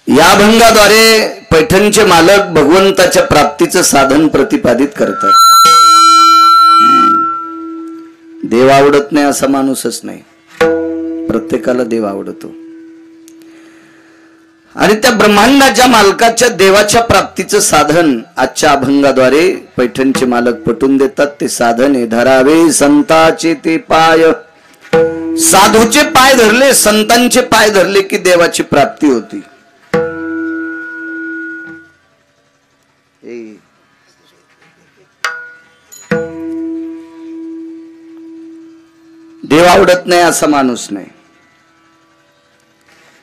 या अभंगाद्वारे पैठणचे मालक भगवंताच्या प्राप्तीचं साधन प्रतिपादित करतात। देव आवडत नाही असा माणूसच नाही, प्रत्येकाला देव आवडतो। आणि त्या ब्रह्मांडाच्या मालकाच्या देवाच्या प्राप्तीचं साधन आजच्या अभंगाद्वारे पैठणचे मालक पटवून देतात। ते साधन हे धरावे संतांचे ते पाय, साधूचे पाय धरले, संतांचे पाय धरले की देवाची प्राप्ती होती। देव आवडत नाही असा माणूस नाही।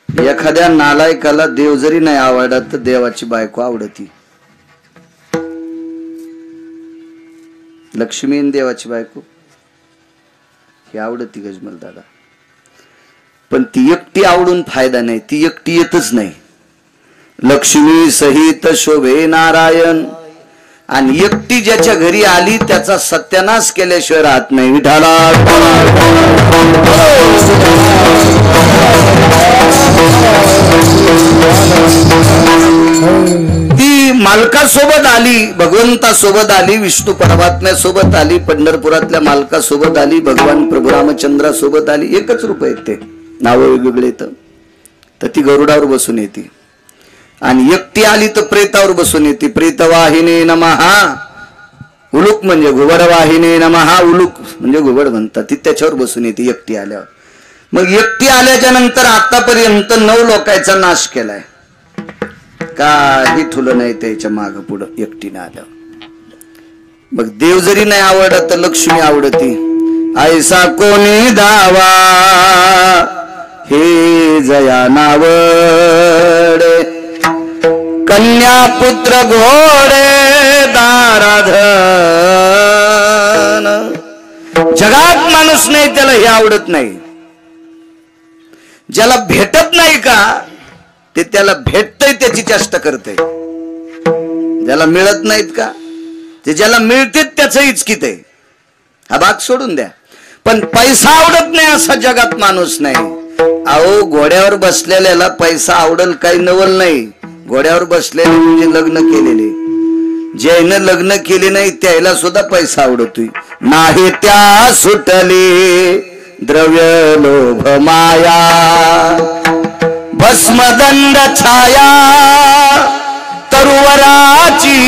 एखाद्या नालायकाला देव जरी नाही आवडत तर देवाची बायको आवडती। लक्ष्मी देवाची बायको ही आवडती गजमल दादा, पण ती एकटी आवडून फायदा नाही, ती एकटी येतच नाही। लक्ष्मी सहित शोभे नारायण, आणि एकटी ज्याच्या घरी आली त्याचा सत्यानाश केल्याशिवाय राहत नाही। विठाला ती मालकासोबत आली, भगवंतासोबत आली, विष्णू परमात्म्यासोबत आली, पंढरपुरातल्या मालकासोबत आली, भगवान प्रभू रामचंद्रासोबत आली। एकच रूप आहे, ते नाव वेगवेगळे तर ती गरुडावर बसून येते। आणि एकटी आली तर प्रेतावर बसून येते। प्रेतवाहिने नमः, उलूक म्हणजे घुबड वाहिने नमः, उलूक म्हणजे घुबड म्हणतात, ती त्याच्यावर बसून येते एकटी आल्यावर। मग एकटी आल्याच्या नंतर आतापर्यंत 9 लोकांचा नाश केलाय, काही ठुलं नाही त्याच्या माग पुढं एकटीने आल्यावर। मग देव जरी नाही आवडत तर लक्ष्मी आवडती। ऐसा कोणी दावा हे जया नावडे, कन्या पुत्र घोडे दाराधन। जगात माणूस नाही त्याला हे आवडत नाही। ज्याला भेटत नाही का ते त्याला भेटतय त्याची चेष्टा करते। ज्याला मिळत नाहीत का ते ज्याला मिळते त्याचं इचकित आहे। हा भाग सोडून द्या, पण पैसा आवडत नाही असा जगात माणूस नाही। अहो घोड्यावर बसलेल्याला पैसा आवडल काही नवल नाही। घोड्यावर बसलेले म्हणजे लग्न केलेले, ज्यानं लग्न केले नाही त्याला सुद्धा पैसा आवडतोय। नाही त्या सुटले द्रव्य लोभ माया, भस्मदंड छाया तरुवराची,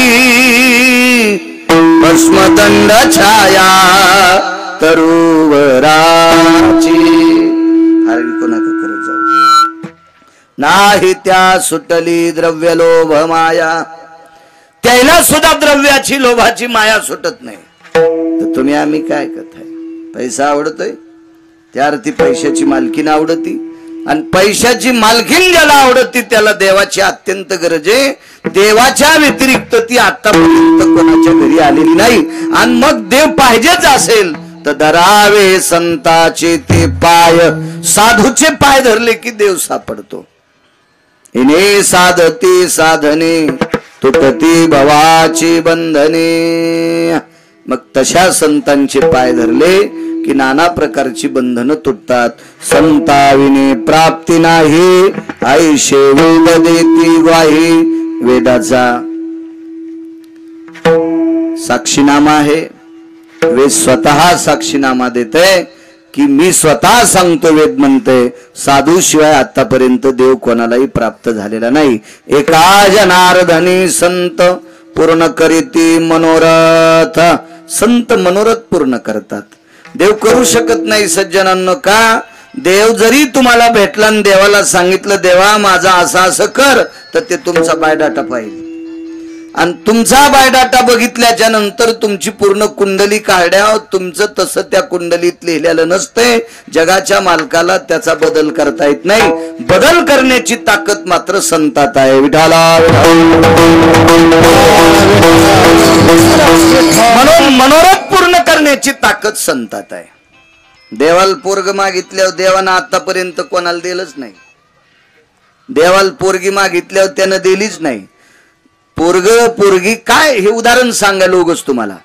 भस्मदंड छाया तरुवराची। नाही त्या सुटली द्रव्य लोभ माया, त्याला सुद्धा द्रव्याची लोभाची माया सुटत नाही। तर तुम्ही आम्ही काय करताय? पैसा आवडतोय त्या अर्थी पैशाची मालकीन आवडती, आणि पैशाची मालकीन ज्याला आवडती त्याला देवाची अत्यंत गरज आहे। देवाच्या व्यतिरिक्त ती आतापर्यंत कोणाच्या घरी आलेली नाही। आणि मग देव पाहिजेच असेल तर धरावे संताचे ते पाय, साधूचे पाय धरले की देव सापडतो। इने साधती साधने तुटती भवाची बंधने। मग तशा संतांचे पाय धरले की नाना प्रकारची बंधनं तुटतात। संताविने प्राप्ती नाही आईशे वेद देती ग्वाही। वेदाचा साक्षीनामा आहे, वेद स्वतः साक्षीनामा देते की मी स्वतः सांगतो। वेद म्हणते साधू शिवाय आतापर्यंत देव कोणालाही प्राप्त झालेला नाही। एका जनार्दनी संत पूर्ण करीती मनोरथ, संत मनोरथ पूर्ण करतात, देव करू शकत नाही सज्जनांनो। का? देव जरी तुम्हाला भेटला आणि देवाला सांगितलं देवा माझा असं असं कर, तर ते तुमचा बायोडाटा पाहिजे। आणि तुमचा बायोडाटा बघितल्याच्या नंतर तुमची पूर्ण कुंडली काढ्या, तुमचं तसं त्या कुंडलीत लिहिलेलं नसतंय। जगाच्या मालकाला त्याचा बदल करता येत नाही, बदल करण्याची ताकद मात्र संतात आहे। विठाला म्हणून मनोरथ पूर्ण करण्याची ताकद संतात आहे। देवाला पोरग मागितल्यावर देवानं आतापर्यंत कोणाला दिलंच नाही। देवाला पोरगी मागितल्यावर त्यानं दिलीच नाही। पोरग पोरगी काय हे उदाहरण सांगायला उगाच तुम्हाला।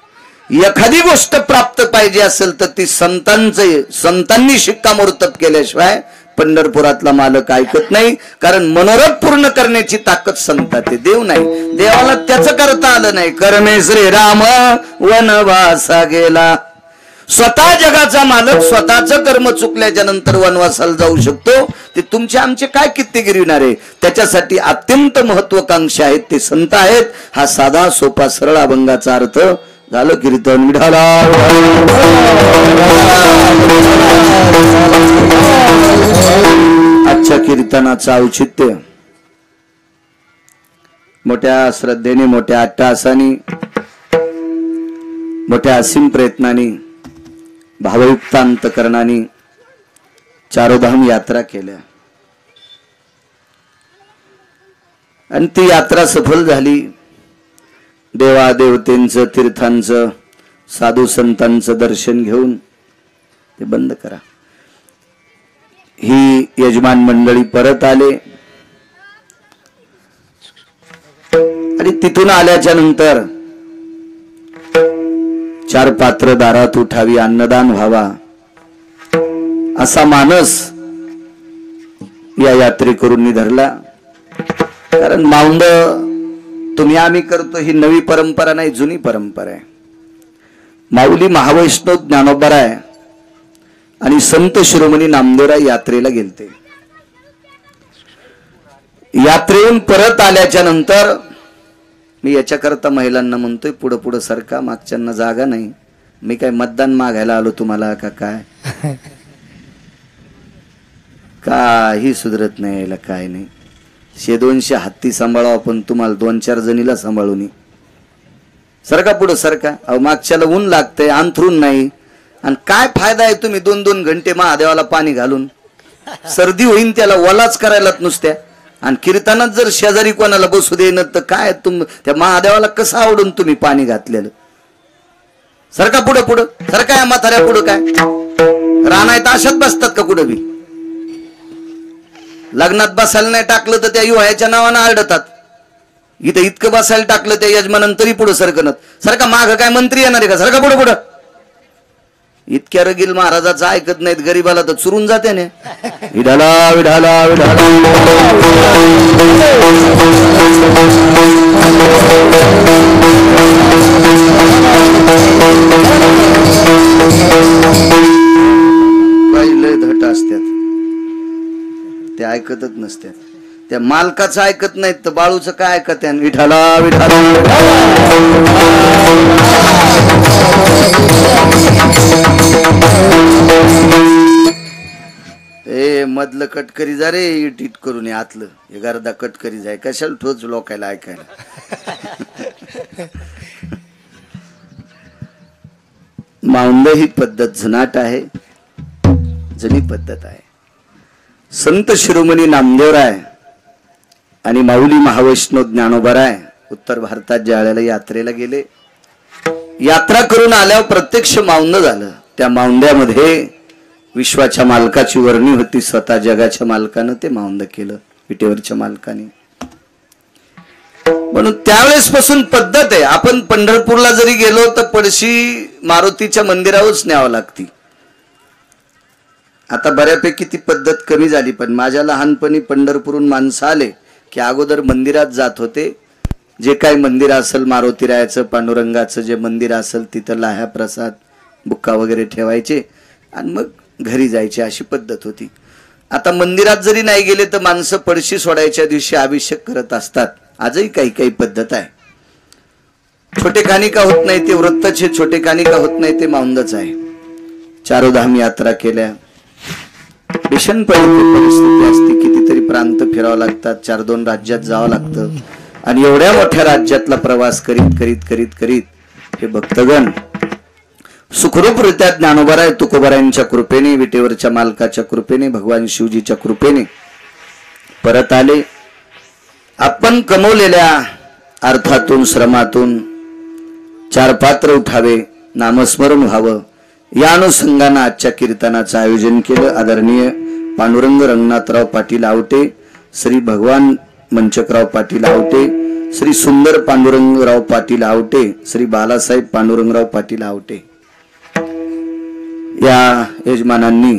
एखादी गोष्ट प्राप्त पाहिजे असेल तर ती संतांनी शिक्कामोर्तब केल्याशिवाय पंढरपुरातला मालक ऐकत नाही, कारण मनोरथ पूर्ण करण्याची ताकद संतात आहे, देव नाही. देवाला त्याचं करता आलं नाही. करणे श्रीराम वनवासा गेला. स्वतः जगाचा मालक स्वतःच कर्म चुकल्याच्या नंतर वनवासाला जाऊ शकतो. ते तुमचे आमचे काय कित्ते गिरविणार आहे? त्याच्यासाठी अत्यंत महत्वाकांक्षी आहेत ते संत आहेत. हा साधा सोपा सरळ अभंगाचा अर्थ झालं. कीर्तन विठाला. आजच्या कीर्तनाचं औचित्य मोठ्या श्रद्धेने, मोठ्या अट्टहासाने, मोठ्या असीम प्रयत्नाने, भावयुक्त अंतकरणाने चारोधाम यात्रा केल्या आणि ती यात्रा सफल झाली. देवादेवतेंचं, तीर्थांचं, साधू संतांचं दर्शन घेऊन ते बंद करा. ही यजमान मंडळी परत आले आणि तिथून आल्याच्या नंतर 4 पात्र दारात उठावी, अन्नदान व्हावा असा मानस या यात्रेकरूंनी धरला. कारण माऊंद तुम्ही आम्ही करतो ही नवी परंपरा नाही, जुनी परंपरा आहे. माऊली महावैष्णव ज्ञानोबराय आणि संत शिरोमणी नामदेवराय यात्रेला गेलते. यात्रेहून परत आल्याच्या नंतर मी याच्याकरता महिलांना म्हणतोय, पुढं पुढं सरका, मागच्यांना जागा नाही. मी काय मतदान मागायला आलो तुम्हाला का काय? काही सुधरत नाही याला, काय नाही. 100-200 हत्ती सांभाळावं आपण, तुम्हाला 2-4 जणीला सांभाळून सरका, पुढं सरका. अहो मागच्याला ऊन लागतंय, अंथरून नाही, आणि काय फायदा आहे तुम्ही 2-2 घंटे महादेवाला पाणी घालून? सर्दी होईन त्याला, वलाच करायलात नुसत्या. आणि कीर्तनात जर शेजारी कोणाला बसू देणं तर काय त्या महादेवाला कसं आवडून तुम्ही पाणी घातलेलं? सरका पुढं पुढं, सरका या म्हाताऱ्या पुढं. काय रानायत अशात बसतात का कुठं बी? लग्नात बसायला नाही टाकलं तर त्या युवाच्या नावानं आरडतात. इथं इतकं बसायला टाकलं त्या यजमानंतरी पुढं सरकणत. सरका, माग काय मंत्री येणार आहे का? सरका पुढं पुढं. इतक्या रगील महाराजाचं ऐकत नाहीत, गरीबाला तर चुरून जाते ना. विढाला विढाला विढाला. लय धट असतात, ते ऐकतच नसतात. त्या मालकाचं ऐकत नाहीत तर बाळूचं काय ऐकत? विठाला विठाला. ए मधलं कटकरी जा रे, इट इट करून आतलं हे गर्दा कटकरी जाय, कशाला ठोच लोकायला ऐकायला. माऊंद ही पद्धत जुनाट आहे, जुनी पद्धत आहे. संत शिरोमणी नामदेवराय आणि माऊली महावैष्णव ज्ञानोबराय उत्तर भारतात ज्या वेळेला यात्रेला गेले, यात्रा करून आल्यावर प्रत्यक्ष माऊंद झालं. त्या माऊंद्यामध्ये विश्वाच्या मालकाची वर्णी होती. स्वतः जगाच्या मालकानं ते माऊंद केलं, विटेवरच्या मालकाने. म्हणून त्यावेळेस पासून पद्धत आहे. आपण पंढरपूरला जरी गेलो तर पडशी मारुतीच्या मंदिरावरच न्यावं लागती. आता बऱ्यापैकी ती पद्धत कमी झाली, पण माझ्या लहानपणी पंढरपूरहून माणसं आले की अगोदर मंदिरात जात होते. जे काय मंदिर असेल, मारुतीरायाचं, पांडुरंगाचं जे मंदिर असेल तिथं लाह्या प्रसाद बुक्का वगैरे ठेवायचे आणि मग घरी जायचे, अशी पद्धत होती. आता मंदिरात जरी नाही गेले तर माणसं पडशी सोडायच्या दिवशी अभिषेक करत असतात. आजही काही काही पद्धत आहे. छोटे कानिका होत नाही ते व्रतचे, छोटे कानिका होत नाही ते माऊंदच आहे. चारोधाम यात्रा केल्या, भीषण परिस्थिती असते. कितीतरी प्रांत फिरावं लागतात, 4-2 राज्यात जावं लागतं. आणि एवढ्या मोठ्या राज्यातला प्रवास करीत करीत करीत करीत हे भक्तगण सुखरूपरित्या ज्ञानोबराय तुकोबरायांच्या कृपेने, विटेवरच्या मालकाच्या कृपेने, भगवान शिवजीच्या कृपेने परत आले. आपण कमवलेल्या अर्थातून, श्रमातून 4 पात्र उठावे, नामस्मरण व्हावं, या अनुषंगानं आजच्या कीर्तनाचं आयोजन केलं. आदरणीय पांडुरंग रंगनाथराव पाटील आवटे, श्री भगवान मंचकराव पाटील आवटे, श्री सुंदर पांडुरंगराव पाटील आवटे, श्री बालासाहेब पांडुरंगराव पाटील आवटे या यजमानांनी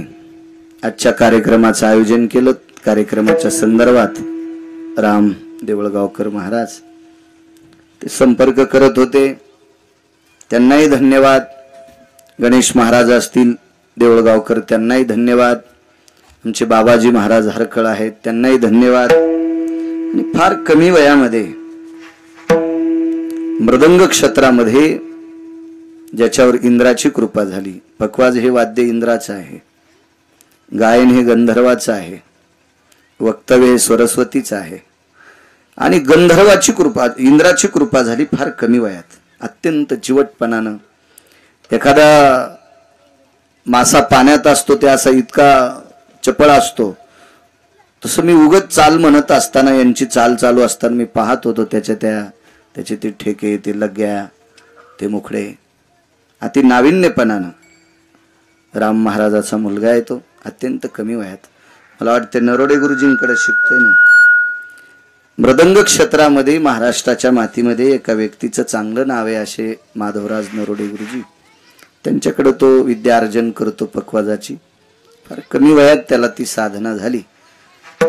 आजच्या कार्यक्रमाचं आयोजन केलं. कार्यक्रमाच्या संदर्भात राम देवळगावकर महाराज ते संपर्क करत होते, त्यांनाही धन्यवाद. गणेश महाराज असतील देवळगावकर, त्यांनाही धन्यवाद. आमचे बाबाजी महाराज हरकळ आहेत, त्यांनाही धन्यवाद. आणि फार कमी वयामध्ये मृदंग क्षेत्रामध्ये ज्याच्यावर इंद्राची कृपा झाली. पखवाज हे वाद्य इंद्राचं आहे, गायन हे गंधर्वाचं आहे, वक्तव्य हे सरस्वतीचं आहे. आणि गंधर्वाची कृपा, इंद्राची कृपा झाली फार कमी वयात. अत्यंत चिवटपणानं एखादा मासा पाण्यात असतो ते असा इतका चपळ असतो, तसं मी उगत चाल म्हणत असताना, यांची चाल चालू असताना मी पाहत होतो. त्याचे ते ठेके, ते लग्या, ते मुखडे, अति नाविन्यपणानं. राम महाराजाचा मुलगा आहे तो, अत्यंत कमी वयात. मला वाटते नरोडे गुरुजींकडे शिकतोय ना. मृदंग क्षेत्रामध्ये महाराष्ट्राच्या मातीमध्ये एका व्यक्तीचं चांगलं नाव आहे, असे माधवराज नरोडे गुरुजी. त्यांच्याकडे तो विद्यार्जन करतो पखवाजाची. फार कमी वयात त्याला ती साधना झाली.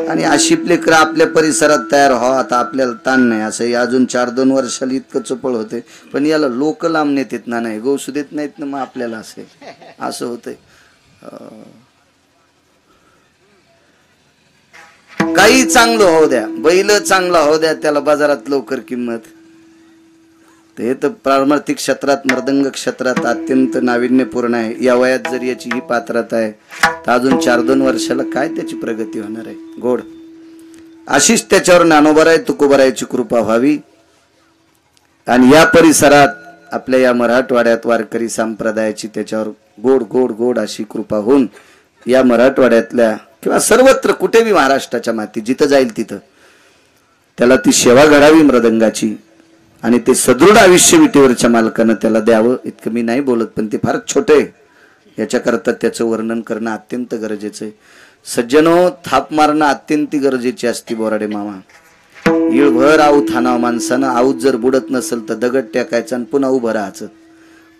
आणि अशी लेकरं आपल्या परिसरात तयार व्हावं, आता आपल्याला ताण नाही. असं अजून 4-2 वर्षाला इतकं चपळ होते, पण याला लोक लांब नेत ना, नाही गौसू देत नाहीत ना, मग आपल्याला असं होतंय. काही चांगलं होऊ द्या, बैल चांगला होऊ द्या, त्याला बाजारात लवकर किंमत. ते तर पारमार्थिक क्षेत्रात, मृदंग क्षेत्रात अत्यंत नाविन्यपूर्ण आहे. या वयात जर याची ही पात्रता आहे, तर अजून 4-2 वर्षाला काय त्याची प्रगती होणार आहे. गोड अशीच त्याच्यावर ज्ञानोबराय तुकोबरायची कृपा व्हावी. आणि या परिसरात आपल्या या मराठवाड्यात वारकरी संप्रदायाची त्याच्यावर गोड गोड गोड अशी कृपा होऊन या मराठवाड्यातल्या किंवा सर्वत्र कुठेही महाराष्ट्राच्या माती जिथं जाईल तिथं त्याला ती सेवा घडावी मृदंगाची. आणि ते सदृढ आयुष्य विटेवरच्या मालकानं त्याला द्यावं. इतकं मी नाही बोलत, पण ते फार छोटे, याच्याकरता त्याचं वर्णन करणं अत्यंत गरजेचं आहे. सज्जनो, थाप मारणं अत्यंत गरजेची असते. बोराडे मामा, इळभर आऊत हाणावं माणसानं. आऊत जर बुडत नसेल तर दगड टेकायचं आणि पुन्हा उभं राहायचं.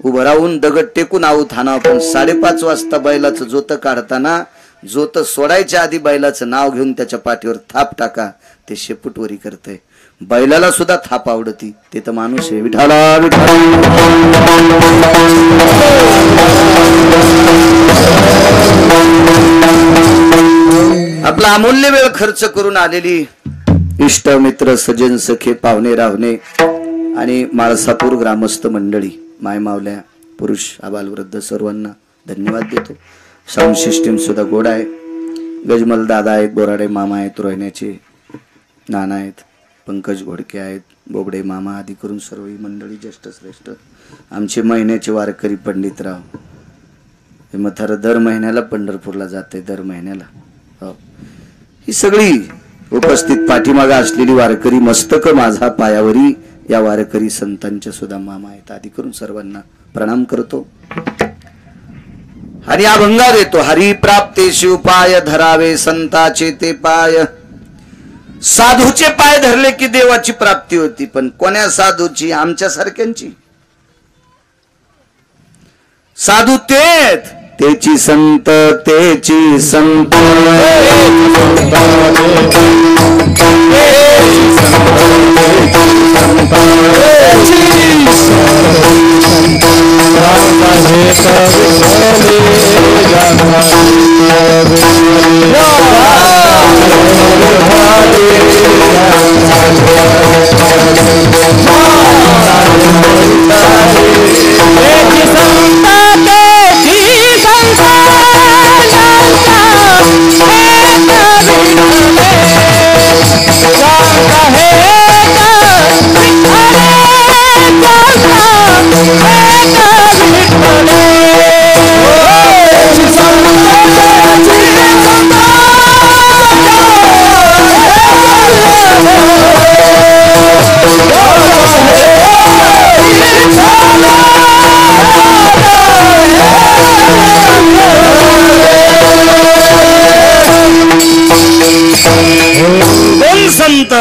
उभं राहून दगड टेकून आऊत हाणावं. पण 5:30 वाजता बैलाचं जोत काढताना जोत सोडायच्या आधी बैलाचं नाव घेऊन त्याच्या पाठीवर थाप टाका. ते शेपूटवरी करतंय. बैलाला सुद्धा थाप आवडती, ते तर माणूस आहे. विठाला आपला अमूल्य वेळ खर्च करून आलेली इष्ट मित्र सज्जन सखे पाहुणे राहुणे आणि माळसापूर ग्रामस्थ मंडळी, मायमावल्या, पुरुष आबाल वृद्ध सर्वांना धन्यवाद देतो. साऊंड सिस्टीम सुद्धा गोड आहे. गजमल दादा आहेत, बोराडे मामा आहेत, रोहिण्याचे नाना आहेत, पंकज घोडके आहेत, बोबडे मामा आदी करून सर्व मंडळी ज्येष्ठ श्रेष्ठ. आमचे महिन्याचे वारकरी पंडितराव हे मथार दर महिन्याला पंढरपूरला जाते, दर महिन्याला. हो, ही सगळी उपस्थित पाठीमागा असलेली वारकरी, मस्तक माझा पायावरी या वारकरी संतांच्या सुद्धा मामा आहेत आदी करून सर्वांना प्रणाम करतो. हरी अभंगा देतो. हरी प्राप्तेशी उपाय धरावे संताचे ते पाय. साधूचे पाय धरले की देवाची प्राप्ती होती. पण कोण्या साधूची? आमच्या सारख्यांची. साधू तेची संत, तेची संत,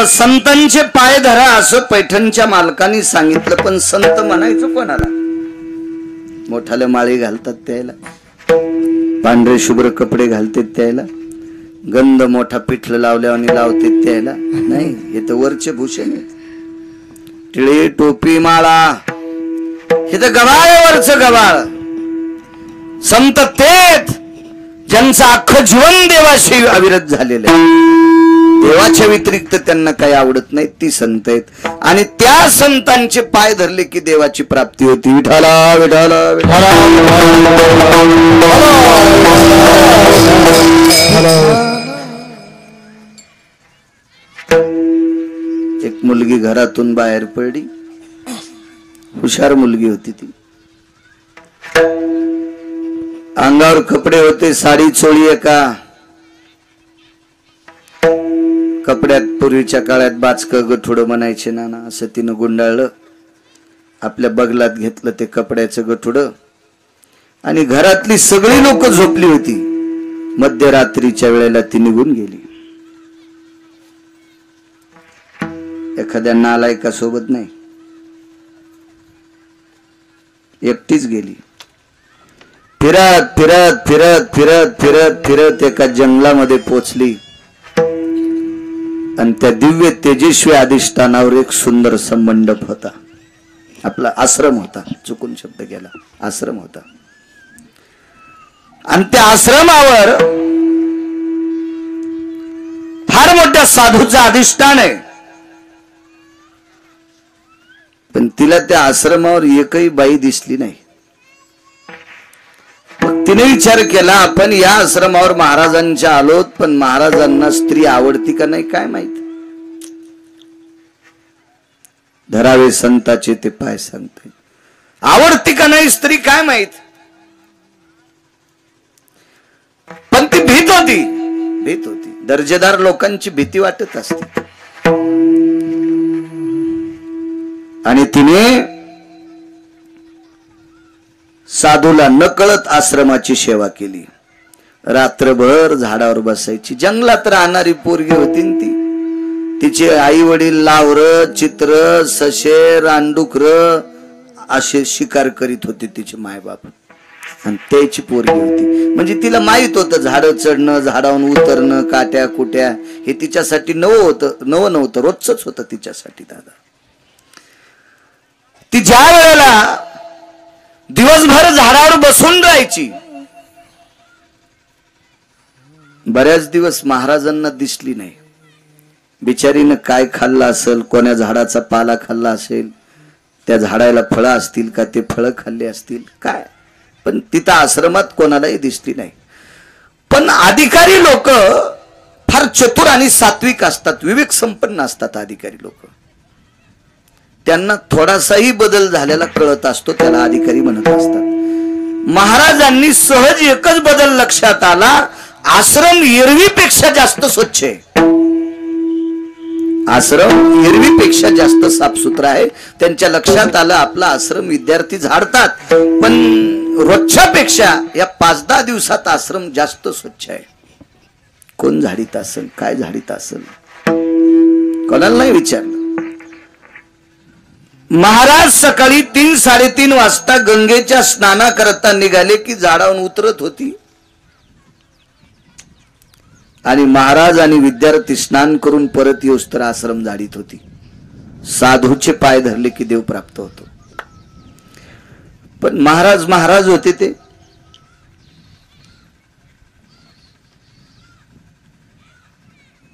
संतांचे पाय धरा असं पैठणच्या मालकांनी सांगितलं. पण संत म्हणायचं कोणाला? मोठाले माळी घालतात त्याला. पांढरे शुभ्र कपडे घालते त्याला, गंध मोठा पिठलं लावल्यावर लावते त्याला नाही, हे तर वरचे भूषण आहेत. टिळे टोपी माळा हे तर गवाळ वरच गवाळ. संत तेच ज्यांचं अख्खं जीवन देवाशी अविरत झालेलं आहे, देवाच्या व्यतिरिक्त त्यांना काही आवडत नाही, ती संत आहेत. आणि त्या संतांचे पाय धरले की देवाची प्राप्ती होती. विठाला विठाला विठाला. एक मुलगी घरातून बाहेर पडली, हुशार मुलगी होती ती. अंगावर कपडे होते, साडी चोळी एका कपड्यात. पूर्वीच्या काळात बाचकं गठुडं म्हणायचे नाना, असं तिनं गुंडाळलं, आपल्या बगलात घेतलं ते कपड्याचं गठुडं. आणि घरातली सगळी लोक झोपली होती. मध्यरात्रीच्या वेळेला ती निघून गेली. एखाद्या नालायका सोबत नाही, एकटीच गेली. फिरत फिरत फिरत फिरत फिरत फिरत एका जंगलामध्ये पोचली. आणि त्या दिव्य तेजस्वी अधिष्ठानावर एक सुंदर मंडप होता. आपला आश्रम होता, चुकून शब्द गेला, आश्रम होता. आणि त्या आश्रमावर फार मोठ्या साधूचं अधिष्ठान आहे. पण तिला त्या आश्रमावर एकही बाई दिसली नाही. मग तिने विचार केला, आपण या आश्रमावर महाराजांच्या आलोत, पण महाराजांना स्त्री आवडती का नाही काय माहित. धरावे संताचे ते पाय सांगते, आवडती का नाही स्त्री काय माहित. पण ती भीत होती, भीत होती. दर्जेदार लोकांची भीती वाटत असते. आणि तिने साधूला नकळत आश्रमाची सेवा केली. रात्रभर झाडावर बसायची. जंगलात राहणारी पोरगी होती ती. तिचे आई वडील लावर, चित्र, सशे, रानडुकर असे शिकार करीत होते तिचे मायबाप. आणि त्याची पोरगी होती. म्हणजे तिला माहित होतं झाड चढणं, झाडावरून उतरणं, काट्या कुट्या हे तिच्यासाठी नवं नव्हतं, रोजच होतं तिच्यासाठी. दादा ती ज्या वेळेला दिवसभर झाडावर बसून राहायची, बऱ्याच दिवस महाराजांना दिसली नाही. बिचारीनं काय खाल्लं असेल, कोण्या झाडाचा पाला खाल्ला असेल, त्या झाडाला फळं असतील का, ते फळं खाल्ले असतील काय, पण तिथं आश्रमात कोणालाही दिसली नाही. पण अधिकारी लोक फार चतुर आणि सात्विक असतात, विवेक संपन्न असतात अधिकारी लोक. त्यांना थोडासाही बदल झालेला कळत असतो, त्याला अधिकारी म्हणत असतात. महाराजांनी सहज एकच बदल लक्षात आला, आश्रम एरवीपेक्षा जास्त स्वच्छ आहे. आश्रम एरवीपेक्षा जास्त साफसुथरा आहे. त्यांच्या लक्षात आलं आपला आश्रम विद्यार्थी झाडतात, पण रोजच्या पेक्षा या 5-10 दिवसात आश्रम जास्त स्वच्छ आहे. कोण झाडीत असेल, काय झाडीत असेल, कोणाला नाही विचारलं. महाराज सकाळी 3-3:30 वाजता गंगेच्या स्नानाकरता निघाले की झाडावरून उतरत होती. आणि महाराज आणि विद्यार्थी स्नान करून परत येऊस तर आश्रम झाडीत होती. साधूचे पाय धरले की देव प्राप्त होतो. पण महाराज होते ते.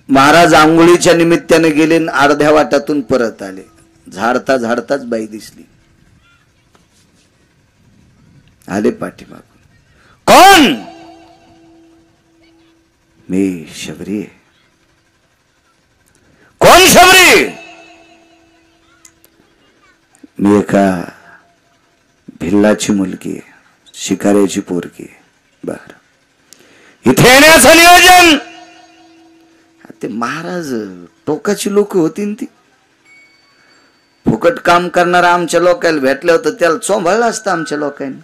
महाराज आंघोळीच्या निमित्ताने गेले, अर्ध्या वाटातून परत आले. झाडता झाडताच बाई दिसली. आले पाठीमागून. कोण? मी शबरी. कोण शबरी? मी एका भिल्लाची मुलगी आहे, शिकाऱ्याची पोरगी. बर, इथे येण्याचं नियोजन. ते महाराज टोकाची लोक होती ती. फुकट काम करणारा आमच्या लोकांना भेटलं होतं, त्याला चोंभाळलं असतं आमच्या लोकांनी.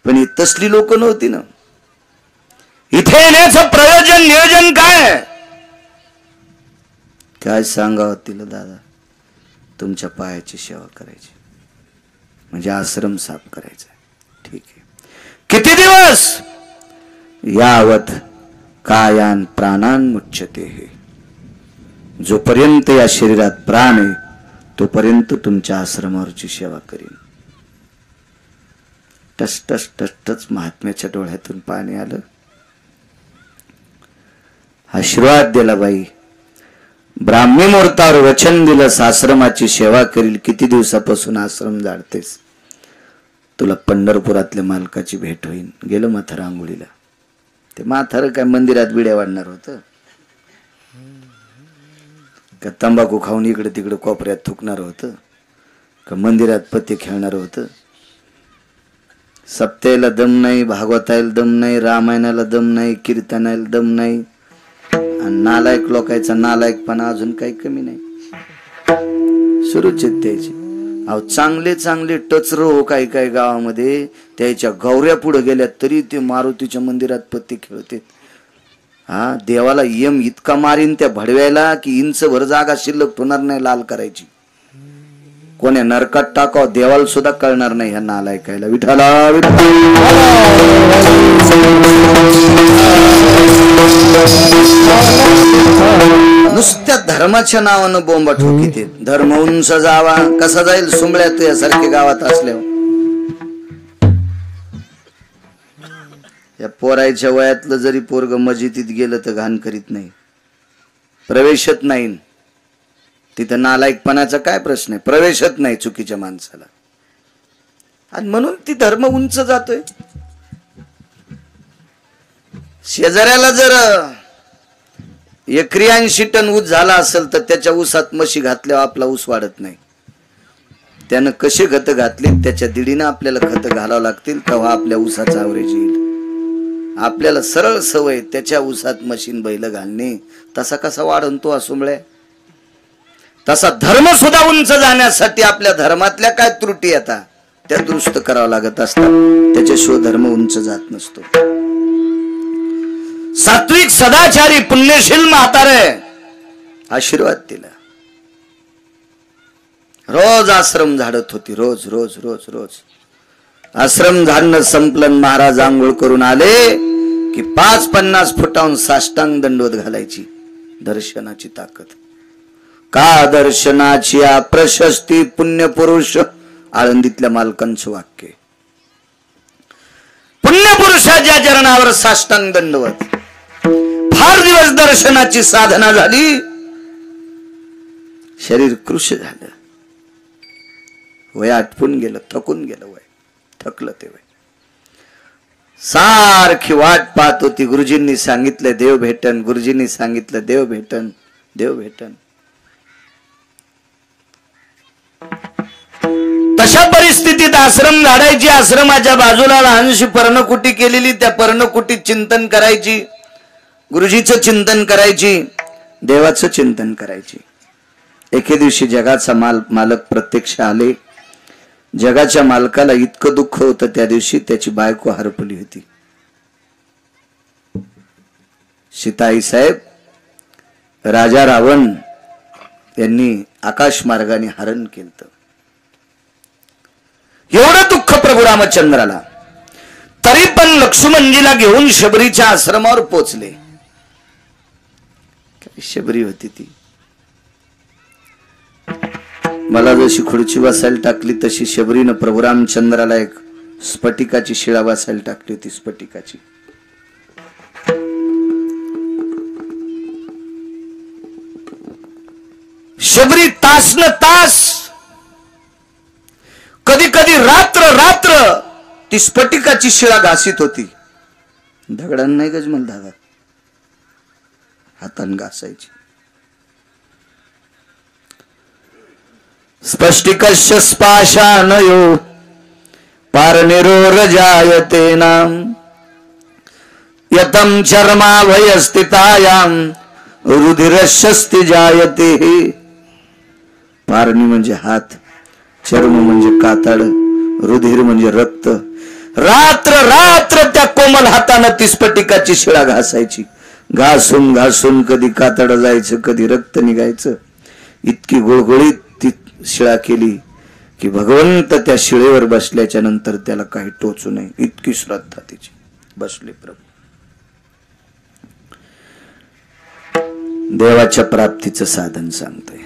पण ही तसली लोक नव्हती ना. इथे येण्याचं प्रयोजन नियोजन काय काय सांगावं तिला. दादा तुमच्या पायाची सेवा करायची, म्हणजे आश्रम साफ करायचा. ठीक आहे. किती दिवस? यावत कायान प्राणान मुच्यते, जोपर्यंत या शरीरात प्राण आहे तोपर्यंत तुमच्या आश्रमावरची सेवा करीन. टस टस टस टच महात्म्याच्या डोळ्यातून पाणी आलं. आशीर्वाद दिला बाई. ब्राह्मी मुहूर्तावर वचन दिलं, आश्रमाची सेवा करील. किती दिवसापासून आश्रम जाळतेस, तुला पंढरपुरातल्या मालकाची भेट होईल. गेलं म्हातारं आंघोळीला. ते म्हातारं काय मंदिरात बिड्या वाढणार होतं का? तंबाखू खाऊन इकडे तिकडे कोपऱ्यात थुकणार होतं का? मंदिरात पत्ते खेळणार होतं? सप्त्याला दम नाही, भागवताला दम नाही, रामायणाला दम नाही, कीर्तनाला दम नाही, आणि नालायक लोकांचा नालायकपणा अजून काही कमी नाही. सुरूच आहेत त्याचे. अहो चांगले चांगले टचर हो काही काही गावामध्ये, त्याच्या गौऱ्या पुढे गेल्या तरी ते मारुतीच्या मंदिरात पत्ते खेळतात. हा, देवाला यम इतका मारीन त्या भडव्याला की इंचभर जागा शिल्लक होणार नाही लाल करायची. कोण्या नरकात टाकाव देवाला सुद्धा कळणार नाही ह्या नालायकायला. विठाला नुसत्या धर्माच्या नावानं बोंबा ठोकीत. धर्म उंच जावा, कसा जाईल सुंबळ्या तू यासारख्या गावात असल्यावर? या पोरायच्या वयातलं जरी पोरग मस्जिदीत गेलं तर घाण करीत नाही, प्रवेशत नाही. तिथं नालायकपणाचा काय प्रश्न आहे? प्रवेशत नाही चुकीच्या माणसाला. आणि म्हणून ती धर्म उंच जातोय. शेजाऱ्याला जर एकरी 80 टन ऊस झाला असेल तर त्याच्या ऊसात म्हशी घातल्यावर आपला ऊस वाढत नाही. त्यानं कसे खत घातले त्याच्या दिडीनं आपल्याला खत घालावं लागतील, तेव्हा आपल्या ऊसाचा ॲव्हरेज येईल. आपल्याला सरळ सवय त्याच्या ऊसात मशीन बैल घालणे, तसा कसा वाढन तो असुंबळे? तसा धर्म सुद्धा उंच जाण्यासाठी आपल्या धर्मातल्या काय त्रुटी येतात त्या दुरुस्त करावं लागत असतात. त्याच्याशिवाय धर्म उंच जात नसतो. सात्विक सदाचारी पुण्यशील म्हातारे आशीर्वाद दिला. रोज आश्रम झाडत होती. रोज रोज रोज रोज आश्रम झाडणं संपलन. महाराज आंघोळ करून आले की 5-50 फुटाहून साष्टांग दंडवत घालायची. दर्शनाची ताकद. का दर्शनाची प्रशस्ती पुण्यपुरुष. आळंदीतल्या मालकांचं वाक्य. पुण्यपुरुषाच्या चरणावर साष्टांग दंडवत. फार दिवस दर्शनाची साधना झाली, शरीर कृश झालं, वय आटपून गेलं, थकून गेलं. वय थकलं ते वय. सारखी वाट पाहत होती. गुरुजींनी सांगितलं देव भेटन, गुरुजींनी सांगितलं देव भेटन, देव भेटन. तशा परिस्थितीत आश्रम झाडायची. आश्रमाच्या बाजूला लहानशी पर्णकुटी केलेली. त्या पर्णकुटीत चिंतन करायची, गुरुजीचं चिंतन करायची, देवाचं चिंतन करायची. एके दिवशी जगाचा मालक प्रत्यक्ष आले. जगाच्या मालकाला इतकं दुःख होतं त्या दिवशी. त्याची बायको हरपली होती. सीताई साहेब, राजा रावण यांनी आकाश मार्गाने हरण केलं. एवढं दुःख प्रभू रामचंद्राला. तरी पण लक्ष्मणजीला घेऊन शबरीच्या आश्रमावर पोचले. शबरी होती ती. मला जशी खुर्ची बसायला टाकली तशी शबरीनं प्रभू रामचंद्राला एक स्फटिकाची शिळा बसायला टाकली होती. स्फटिकाची. शबरी तास न तास, कधी कधी रात्र रात्र ती स्फटिकाची शिळा घासीत होती. दगडांना नाही गजमल धागा, हातान घासायची. स्फटिकस्य स्पाशानयो पारनिरोरजायते नाम यतम चर्माभयस्थितायां रुधिरस्यस्ति जायते. पारणी म्हणजे हात, चर्म म्हणजे कातड, रुधिर म्हणजे रक्त. रात्र रात्र त्या कोमल हातानं ती स्फटिकाची शिळा घासायची. घासून घासून कधी कातड जायचं, कधी रक्त निघायचं. इतकी गुळगुळीत ती शिळा केली की भगवंत त्या शिळेवर बसल्याच्या नंतर त्याला काही टोचू नये इतकी श्रद्धा तिची. बसले प्रभू. देवाच्या प्राप्तीचं साधन सांगतोय.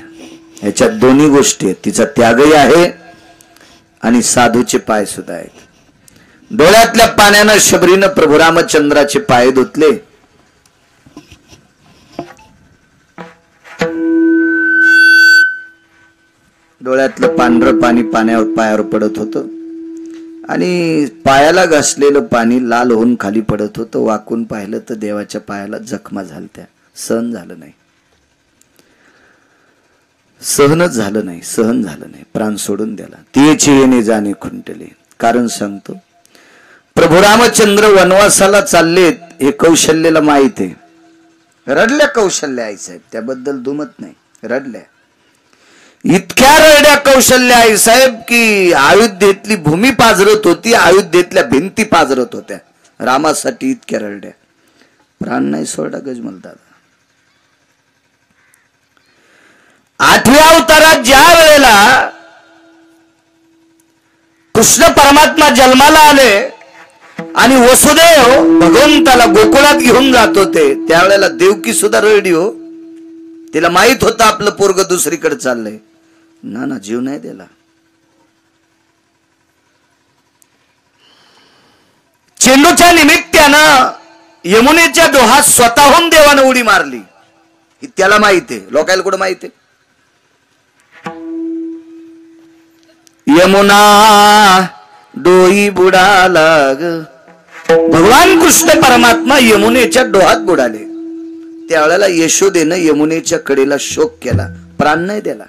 ह्याच्यात दोन्ही गोष्टी आहेत. तिचा त्यागही आहे आणि साधूचे पाय सुद्धा आहेत. डोळ्यातल्या पाण्यानं शबरीनं प्रभू रामचंद्राचे पाय धुतले. डोळ्यातलं पांढरं पाणी पायावर पडत होतं आणि पायाला घासलेलं पाणी लाल होऊन खाली पडत होतं. वाकून पाहिलं तर देवाच्या पायाला जखमा झाल्या. सहन झालं नाही. सहन झालं नाही. प्राण सोडून द्याला. तिचे येणे जाणे खुंटले. कारण सांगतो, प्रभू रामचंद्र वनवासाला चाललेत हे कौशल्याला माहित आहे. रडल्या कौशल्या आई साहेब, त्याबद्दल दुमत नाही. रडल्या, इतक्या रडल्या कौशल्या आई साहेब की अयोध्येतली भूमी पाजरत होती, अयोध्येतल्या भिंती पाजरत होत्या. रामासाठी इतक्या रडल्या. प्राण नाही सोडा गजमल दादा. 8व्या अवतारात ज्या वेळेला कृष्ण परमात्मा जन्माला आले आणि वसुदेव भगवंताला गोकुळात घेऊन जात होते, त्यावेळेला देवकी सुद्धा रडली हो. तिला माहित होतं आपलं पोरग दुसरीकडे चाललंय. ना जीव नाही दिला. चेंडूच्या निमित्तानं यमुनेच्या डोहात स्वतःहून देवानं उडी मारली. ही त्याला माहित आहे. लोकायला कुठं माहित आहे? यमुना डोई बुडाला ग. भगवान कृष्ण परमात्मा यमुनेच्या डोहात बुडाले. त्यावेळेला यशोदेनं यमुनेच्या कडेला शोक केला, प्राण नाही दिला.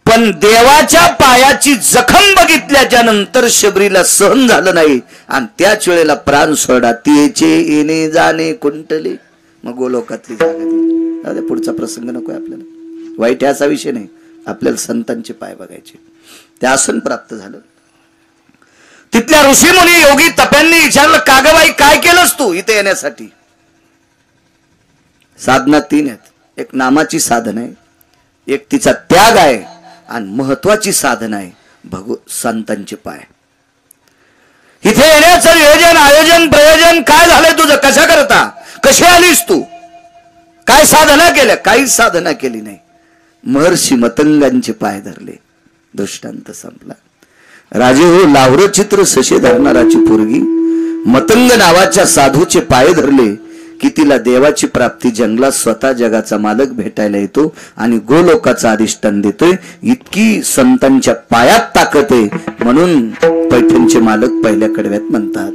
पण देवाच्या पायाची जखम बघितल्याच्या नंतर शबरीला सहन झालं नाही आणि त्याच वेळेला प्राण सोडा. तिचे येणे जाणे कुंटले. मग गोलोकातली जागा दिली. पुढचा प्रसंग नकोय आपल्याला. वाईट याचा विषय नाही. आपल्याला संतांचे पाय बघायचे. ते आसन प्राप्त झालं. तिथल्या ऋषीमुनी योगी तप्यांनी विचारलं, कागबाई काय केलंस तू इथे येण्यासाठी? साधना 3 आहेत. एक नामाची साधना आहे, एक तिचा त्याग आहे आणि महत्वाची साधना आहे संतांचे पाय. इथे येण्याचं नियोजन, आयोजन, प्रयोजन काय झालंय तुझं? कशा करता? कशी आलीस तू? काय साधना केल्या? काहीच साधना केली नाही. महर्षी मतंगांचे पाय धरले. दृष्टांत संपला. राजे हो, लावरं चित्र सशे धरणाराची पोरगी मतंग नावाच्या साधूचे पाय धरले की तिला देवाची प्राप्ती, जंगलात स्वतः जगाचा मालक भेटायला येतो आणि गोलोकाचा अधिष्ठान देतोय. इतकी संतांच्या पायात ताकद आहे. म्हणून पैठणचे मालक पहिल्या कडव्यात म्हणतात,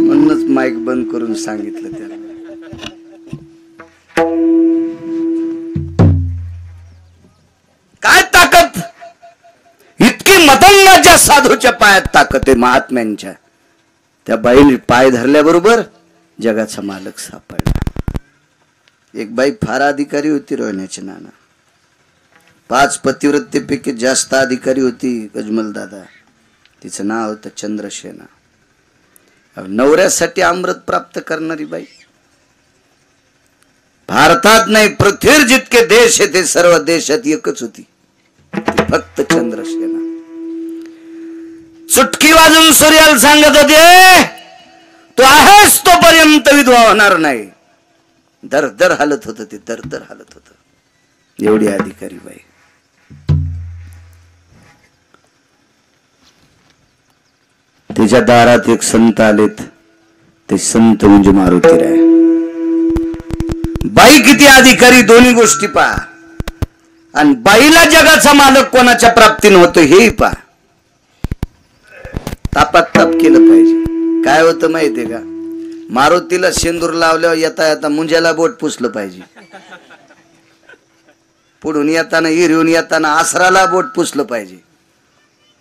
म्हणूनच माईक बंद करून सांगितलं त्याला. काय ताकद, इतकी मतंगाच्या साधूच्या पायात ताकद आहे महात्म्यांच्या. त्या बाईने पाय धरल्याबरोबर जगाचा मालक सापडला. एक बाई फार अधिकारी होती रोहण्याची नाना. 5 पतिव्रतेपैकी जास्त अधिकारी होती गजमल दादा. तिचं नाव होतं चंद्रसेना. नवऱ्यासाठी अमृत प्राप्त करणारी बाई. भारतात नाही पृथ्वीवर जितके देश आहे ते सर्व देशात एकच होती, फक्त चंद्रसेना. चुटकी वाजून सूर्याला सांगत होते तू आहेस तोपर्यंत विधवा होणार नाही. दर दर हालत होत ते, दर दर हालत होत. एवढी अधिकारी बाई. तिच्या दारात एक संत आलेत. ते संत म्हणजे मारुतीराय. बाई किती अधिकारी, दोन्ही गोष्टी पहा. आणि बाईला जगाचा मालक कोणाच्या प्राप्तीने होतो हेही पहा. तापात ताप केलं पाहिजे. काय होतं माहितीये का, मारुतीला शेंदूर लावल्यावर येता येता मुंज्याला बोट पुसलं पाहिजे. पुढून येताना हिरवून येताना आसराला बोट पुसलं पाहिजे.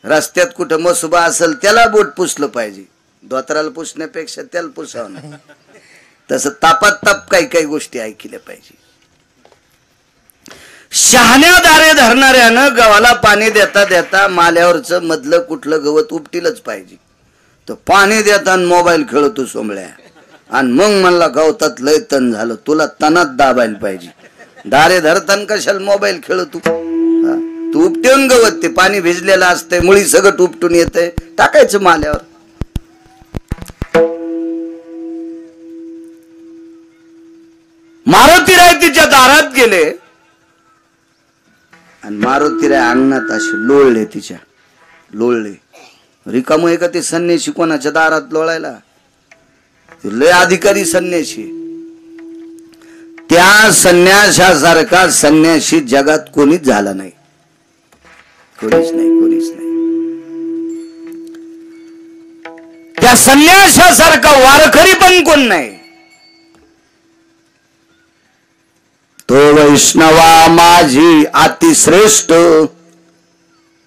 रस्त्यात कुठं मसुबा असेल त्याला बोट पुसलं पाहिजे. धोत्राला पुसण्यापेक्षा त्याला पुसावं नाही. तसं तापात ताप काही काही गोष्टी ऐकल्या पाहिजे. शहाण्या दारे धरणाऱ्यानं गव्हाला पाणी देता देता माल्यावरचं मधलं कुठलं गवत उपटीलच पाहिजे. तो पाणी देताना मोबाईल खेळतो सोमळ्या. आणि मग म्हणला गवतात लय तण झालं, तुला तणात दाबायला पाहिजे. दारे धरताना कशाला मोबाईल खेळतो. तू उपटून गवत, ते पाणी भिजलेलं असतंय, मुळी सगळं उपटून येतंय, टाकायचं माल्यावर. मारुतीराय तिच्या दारात गेले आणि मारुतीराय अंगणात असे लोळले. तिच्या लोळले. रिकाम आहे का ते संन्याशी कोणाच्या दारात लोळायला. लय अधिकारी संन्याशी. त्या संन्याशासारखा संन्याशी जगात कोणीच झाला नाही. कोणीच नाही, कोणीच नाही. त्या संन्याशासारखा वारकरी पण कोण नाही. तो वैष्णवा माझी अतिश्रेष्ठ.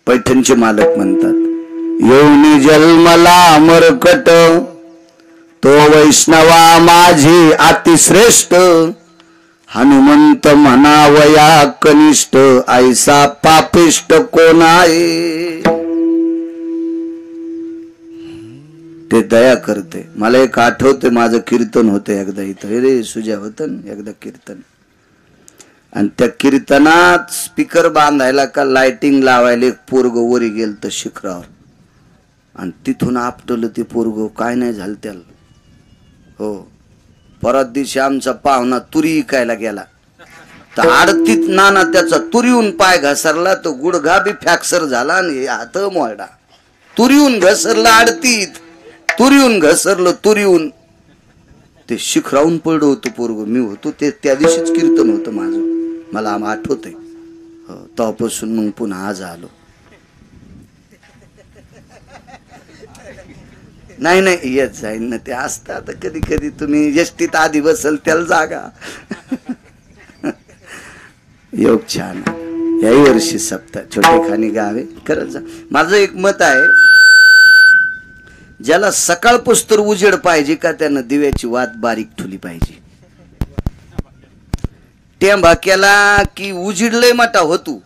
पैठणचे मालक म्हणतात येऊनी जन्मला मरकट. तो वैष्णवा माझी अतिश्रेष्ठ. हनुमंत म्हणावया कनिष्ठ. ऐसा पापिष्ट कोण आहे. ते दया करते. मला एक आठवते, माझं कीर्तन होतं एकदा इथं. रे सुजा होतं एकदा कीर्तन. आणि त्या कीर्तनात स्पीकर बांधायला का लाइटिंग लावायला एक पोरग वरी गेल तर शिखरावर. आणि तिथून आपटलं ते पोरग. काय नाही झालं त्याला. हो, परत दिवशी आमचा पाहुणा तुरी इकायला गेला तर आडतीत नाना त्याचा तुरीहून पाय घसरला. तो गुडघा बी फ्रॅक्चर झाला आणि हात मोडला. तुरीहून घसरला आडतीत, तुरीहून घसरलं, तुरीहून ते शिखरावून पडलं होतं पोरग. मी होतो ते, त्या दिवशीच कीर्तन होतं माझं, मला आठवतंय. तेव्हापासून मग पुन्हा आज आलो. नाही नाही येत जाईन ना ते. असतात कधी कधी तुम्ही एसटीत आधी बसल त्याला जागा. योग छान. याही वर्षी सप्ताह छोटेखानी गावे खरंच. माझं एक मत आहे, ज्याला सकाळपासून उजेड पाहिजे का त्यानं दिव्याची वात बारीक ठुली पाहिजे. टेंबा केला की उजिडलंय मोठा होतो,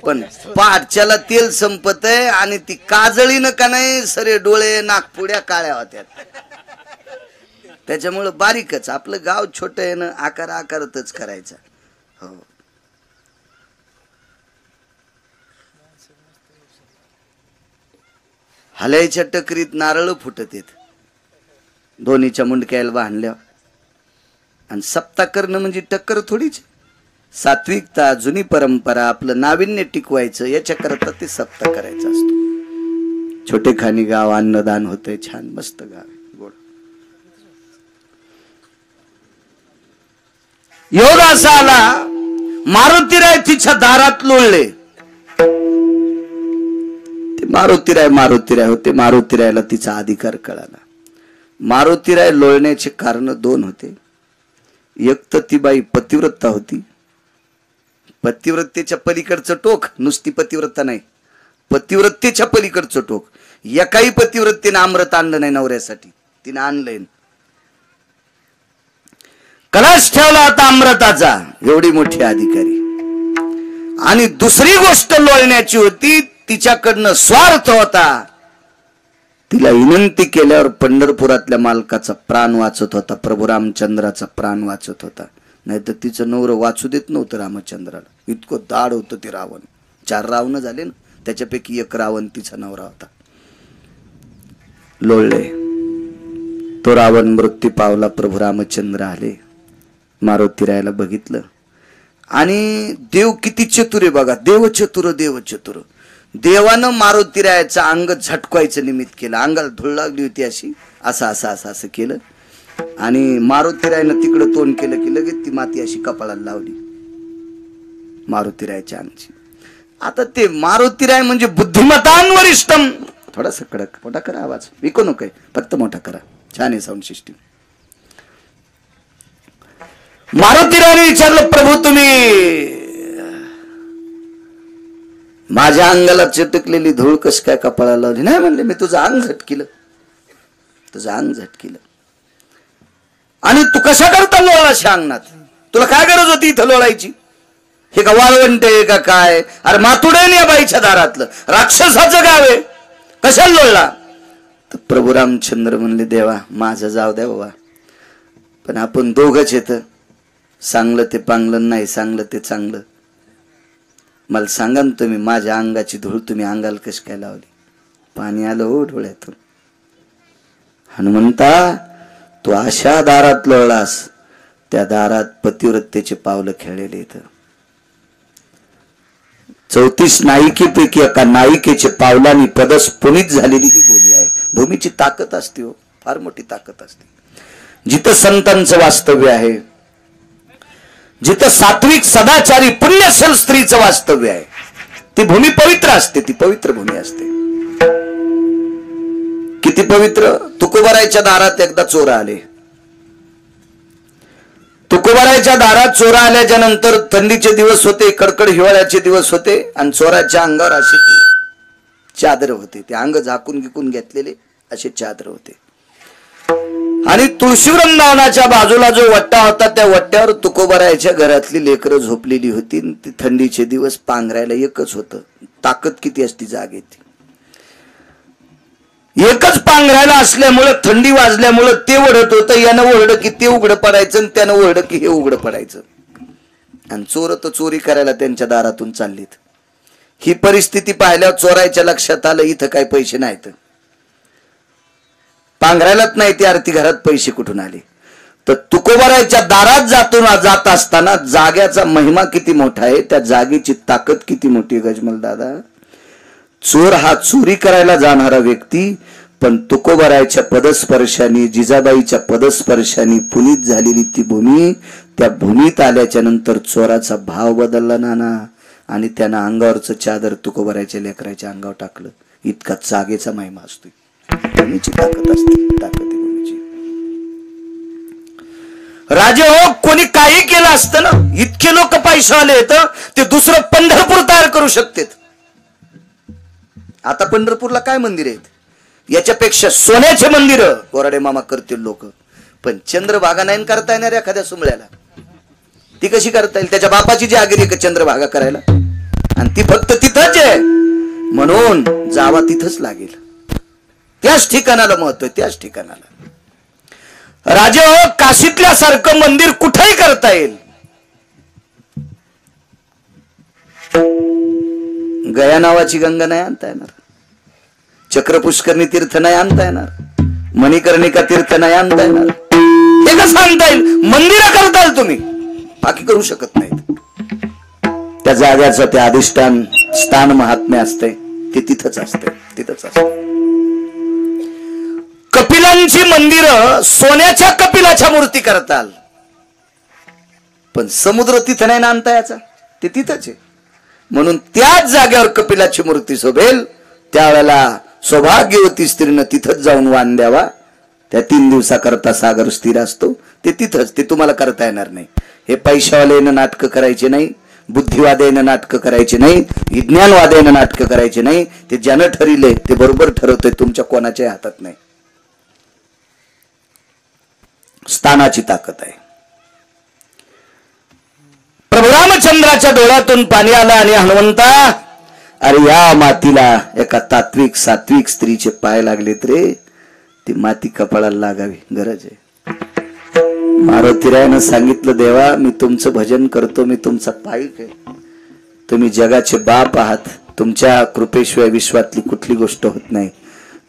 पण पाठच्याला तेल संपत आहे आणि ती काजळीनं का नाही सरे डोळे नागपुड्या काळ्या होत्या. त्याच्यामुळं बारीकच. आपलं गाव छोटं आहे ना, आकार आकारतच करायचा. हो, हल्याच्या टकरीत नारळ फुटत येत दोन्हीच्या मुंडक्याला बांधल्या. आणि सप्ता करणं म्हणजे टक्कर थोडीच. सात्विकता, जुनी परंपरा, आपलं नाविन्य टिकवायचं याच्याकरता ते सप्ताह करायचा असतो. छोटेखानी गाव, अन्नदान होतंय, छान मस्त गाव गोड. योग असा आला, मारुतीराय तिच्या दारात लोळले. ते मारुतीराय होते. मारुतीरायला तिचा अधिकार कळाला. मारुतीराय लोळण्याचे कारण दोन होते. एक तर ती बाई पतिव्रता होती. पतिव्रतेच्या पलीकडचं टोक, नुसती पतिव्रता नाही, पतिव्रतेच्या पलीकडचं टोक. एकाही पतिव्रतेने अमृत आणलं नाही नवऱ्यासाठी, तिने आणलंय. कलश ठेवला होता अमृताचा, एवढी मोठी अधिकारी. आणि दुसरी गोष्ट लोळण्याची होती, तिच्याकडनं स्वार्थ होता. तिला विनंती केल्यावर पंढरपुरातल्या मालकाचा प्राण वाचत होता, प्रभू रामचंद्राचा प्राण वाचत होता. नाही तर तिचं नवरं वाचू देत नव्हतं रामचंद्राला. इतकं दाढ होतं ते रावण. 4 रावण झाले ना, त्याच्यापैकी एक रावण तिचा नवरा होता. लोळले. तो रावण मृत्यू पावला. प्रभू रामचंद्र आले. मारुतीरायला बघितलं. आणि देव किती चतुर आहे बघा. देव चतुर. देवानं मारुतीरायाचं अंग झटकवायचं निमित्त केलं. अंगाला धूळ लागली होती अशी, असं केलं. आणि मारुतीरायनं तिकडं तोंड केलं की लगेच ती माती अशी कपाळाला लावली मारुतीरायाच्या अंगची. आता ते मारुतीराय म्हणजे बुद्धिमतान वरिष्ठम. थोडासा कडक मोठा करा आवाज, विकू नको, फक्त मोठा करा. छान आहे साऊंड सिस्टीम. मारुतीरायने विचारलं, प्रभू तुम्ही माझ्या अंगाला चिटकलेली धूळ कस काय कपाळाला लावली? नाही म्हणले, मी तुझं अंग झटकिलं. आणि तू कशा करता लोळाशा अंगणात? तुला काय गरज होती इथं लोळायची? हे का वाळवंट आहे का काय? अरे मातुडे या बाईच्या दारातलं, राक्षसाचं गाव आहे, कशाला लोळला? तर प्रभू रामचंद्र म्हणले, देवा माझं जाऊ द्या बाबा, पण आपण दोघंच येत. सांगलं ते पांगलं, नाही सांगलं ते चांगलं. मला सांगा ना तुम्ही, माझ्या अंगाची धूळ तुम्ही अंगाला कशी काय लावली? पाणी आलं हो डोळ्यातून. हनुमंता, तू अशा दारात लोळलास, त्या दारात पतिव्रतेचे पावलं खेळलेले इथं. 34 नायिकेपैकी एका नायिकेचे पावलांनी पदस पुनीत झालेली ही भूमी आहे. भूमीची ताकद असते हो, फार मोठी ताकद असते. जिथं संतांचं वास्तव्य आहे, जिथं सात्विक सदाचारी पुण्यशील स्त्रीचं वास्तव्य आहे, ती भूमी पवित्र असते. ती पवित्र भूमी असते. किती पवित्र! तुकोबारायच्या दारात एकदा चोर आले. तुकोबारायच्या दारात चोर आल्याच्या नंतर थंडीचे दिवस होते, कडकड हिवाळ्याचे दिवस होते, आणि चोराच्या अंगावर अशी चादर होते. ते अंग झाकून गिकून घेतलेले असे चादर होते. आणि तुळशी वृंदावनाच्या बाजूला जो वट्टा होता, त्या वट्ट्यावर तुकोबारायच्या घरातली लेकरं झोपलेली होती. ती थंडीचे दिवस, पांघरायला एकच होतं. ताकद किती असती जागेत, एकच पांघरायला असल्यामुळं, थंडी वाजल्यामुळं ते ओढत होतं. यानं ओढलं की ते उघडं पडायचं, आणि त्यानं ओढलं की हे उघडं पडायचं. आणि चोर तर चोरी करायला त्यांच्या दारातून चाललीत. ही परिस्थिती पाहिल्यावर चोरायच्या लक्षात आलं, इथं काय पैसे नाहीत, पांघरायलाच नाही ती आरती, घरात पैसे कुठून आले? तर तुकोबारायच्या दारात जात असताना जाग्याचा महिमा किती मोठा आहे, त्या जागेची ताकद किती मोठी आहे गजमल दादा. चोर हा चोरी करायला जाणारा व्यक्ती, पण तुकोबारायच्या पदस्पर्शाने, जिजाबाईच्या पदस्पर्शाने पुनीत झालेली ती भूमी, त्या भूमीत आल्याच्या नंतर चोराचा भाव बदलला नाना, आणि त्यानं अंगावरचं चादर तुकोबारायच्या लेकराच्या अंगावर टाकलं. इतका जागेचा महिमा असतो. भूमीची ताकद असते, ताकद आहे भूमीची. राजे हो, कोणी काही केलं असतं ना, इतके लोक पैसे आले तर ते दुसरं पंढरपूर तयार करू शकतात. आता पंढरपूरला काय मंदिर आहेत? याच्यापेक्षा सोन्याचे मंदिर गोराडे मामा करतील लोक. पण चंद्रभागा नाही करता येणार एखाद्या सुमळ्याला. ती कशी करता येईल? त्याच्या बापाची जागीर आहे चंद्रभागा करायला, आणि ती फक्त तिथंच आहे. म्हणून जावा तिथंच लागेल. त्याच ठिकाणाला महत्व आहे, त्याच ठिकाणाला. राजे हो, काशीतल्या सारखं मंदिर कुठेही करता येईल. गया नावाची गंगा नाही आणता येणार, चक्रपुष्करणी तीर्थ नाही आणता येणार, मणिकर्णिका तीर्थ नाही आणता येणार. हे कसं आणता येईल? मंदिर करता येईल तुम्ही, बाकी करू शकत नाहीत. त्या जाग्याचं ते अधिष्ठान स्थान महात्म्य असते, ते तिथंच असते, तिथंच असते. कपिलांची मंदिरं सोन्याच्या कपिलाच्या मूर्ती करताल. पण समुद्र तिथं नाही ना आणता याचा, ते तिथंच आहे. म्हणून त्याच जागेवर कपिलाची मूर्ती शोभेल. त्यावेळेला सौभाग्यवती स्त्रीनं तिथंच जाऊन वाण द्यावा. त्या 3 दिवसाकरता सागर स्थिर असतो, ते तिथंच. ते तुम्हाला करता येणार नाही. हे पैशावाल्यानं नाटकं करायचे नाही, बुद्धिवाद्यानं नाटकं करायचे नाही, विज्ञानवाद्यानं नाटकं करायचे नाही. ते ज्यानं ठरले ते बरोबर ठरवतंय, तुमच्या कोणाच्या हातात नाही. स्थानाची ताकद आहे. प्रभू रामचंद्राच्या डोळ्यातून पाणी आलं आणि हनुमंता, अरे या मातीला एका तात्विक सात्विक स्त्रीचे पाय लागलेत रे, ती माती कपाळाला लागावी, गरज आहे. मारुतीरायानं सांगितलं, देवा मी तुमचं भजन करतो, मी तुमचा पाईक आहे, तुम्ही जगाचे बाप आहात, तुमच्या कृपेशिवाय विश्वातली कुठली गोष्ट होत नाही.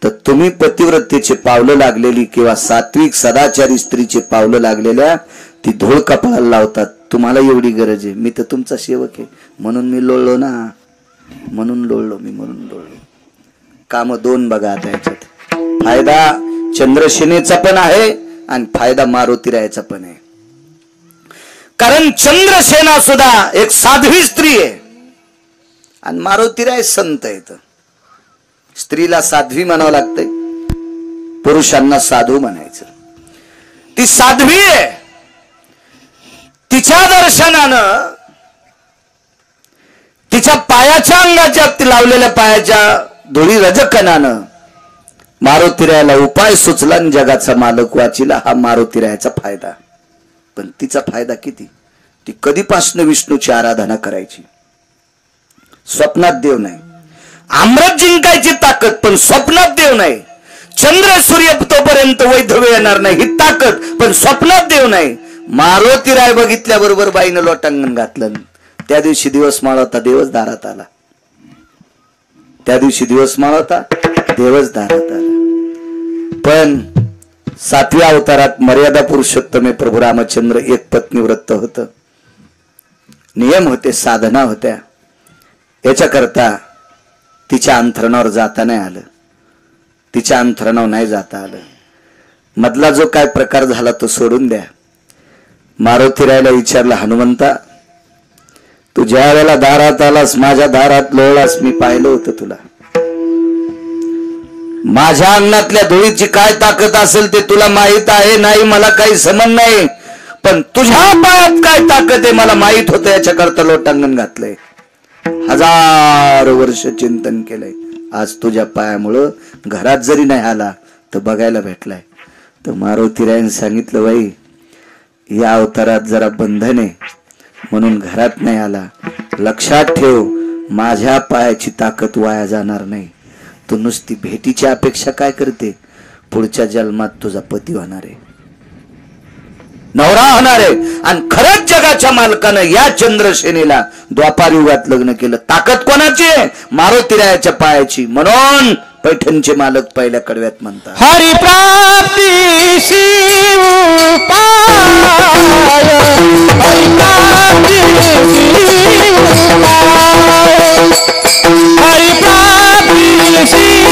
तर तुम्ही पतिव्रतेचे पावलं लागलेली किंवा सात्विक सदाचारी स्त्रीचे पावलं लागलेल्या ती धूळ कपाळाला लावतात. तुम्हाला एवढी गरज आहे, मी तर तुमचा सेवक आहे, म्हणून मी लोळलो ना, म्हणून लोळलो मी, म्हणून लोळलो. काम 2 बघा आता याच्यात. फायदा चंद्रसेनेचा पण आहे आणि फायदा मारुतीरायाचा पण आहे. कारण चंद्रसेना सुद्धा एक साध्वी स्त्री आहे आणि मारुतीराय संत आहेत. स्त्रीला साध्वी म्हणावं लागतंय, पुरुषांना साधू म्हणायचं. ती साध्वी आहे. तिच्या दर्शनानं, तिच्या पायाच्या अंगाच्या लावलेल्या पायाच्या धुळी रजकणानं मारुतीरायाला उपाय सुचला आणि जगाचा मालक वाचिला. हा मारुतीरायाचा फायदा. पण तिचा फायदा किती? ती कधीपासून विष्णूची आराधना करायची. स्वप्नात देव नाही. अमृत जिंकायची ताकद, पण स्वप्नात देव नाही. चंद्र सूर्य तोपर्यंत वैधव्य येणार नाही ही ताकद, पण स्वप्नात देव नाही. मारुतीराय बघितल्याबरोबर बाईनं लोटांगण घातलं. त्या दिवशी दिवस माळ होता, देवच दारात आला. त्या दिवशी दिवस माळ होता, देवच दारात आला. पण 7व्या अवतारात मर्यादा पुरुषोत्तम प्रभू रामचंद्र एक पत्नी व्रत होतं, नियम होते, साधना होत्या. याच्याकरता तिच्या अंथरणावर जाता नाही आलं, तिच्या अंथरणावर नाही जाता आलं. मधला जो काय प्रकार झाला तो सोडून द्या. मारुतीरायाला विचारलं, हनुमंता तू ज्या वेळेला दारात आलास, माझ्या दारात लोळलास, मी पाहिलं होतं तुला. माझ्या अंगणातल्या धुळीची काय ताकद असेल ते तुला माहित आहे नाही, मला काही समज नाही. पण तुझ्या पायात काय ताकद आहे मला माहित होतं, याच्याकरता लोटांगण घातलंय. 1000 वर्ष चिंतन केलंय. आज तुझ्या पायामुळं घरात जरी नाही आला तर बघायला भेटलाय. तर मारुतीरायाने सांगितलं, बाई या अवतारात जरा बंधन आहे म्हणून घरात नाही आला. लक्षात ठेव, माझ्या पायाची ताकद वाया जाणार नाही. तू नुसती भेटीची अपेक्षा काय करते? पुढच्या जन्मात तुझा पती होणार आहे, नवरा होणार आहे. आणि खरंच जगाच्या मालकानं या चंद्रसेनेला द्वापार युगात लग्न केलं. ताकद कोणाची आहे? मारुतीरायाच्या पायाची. म्हणून पैठणचे मालक पहिल्या कडव्यात म्हणतात, हरिप्राप्ती शिव पाय, हरिप्राप्ती शिव पाय, हरिप्राप्ती शिव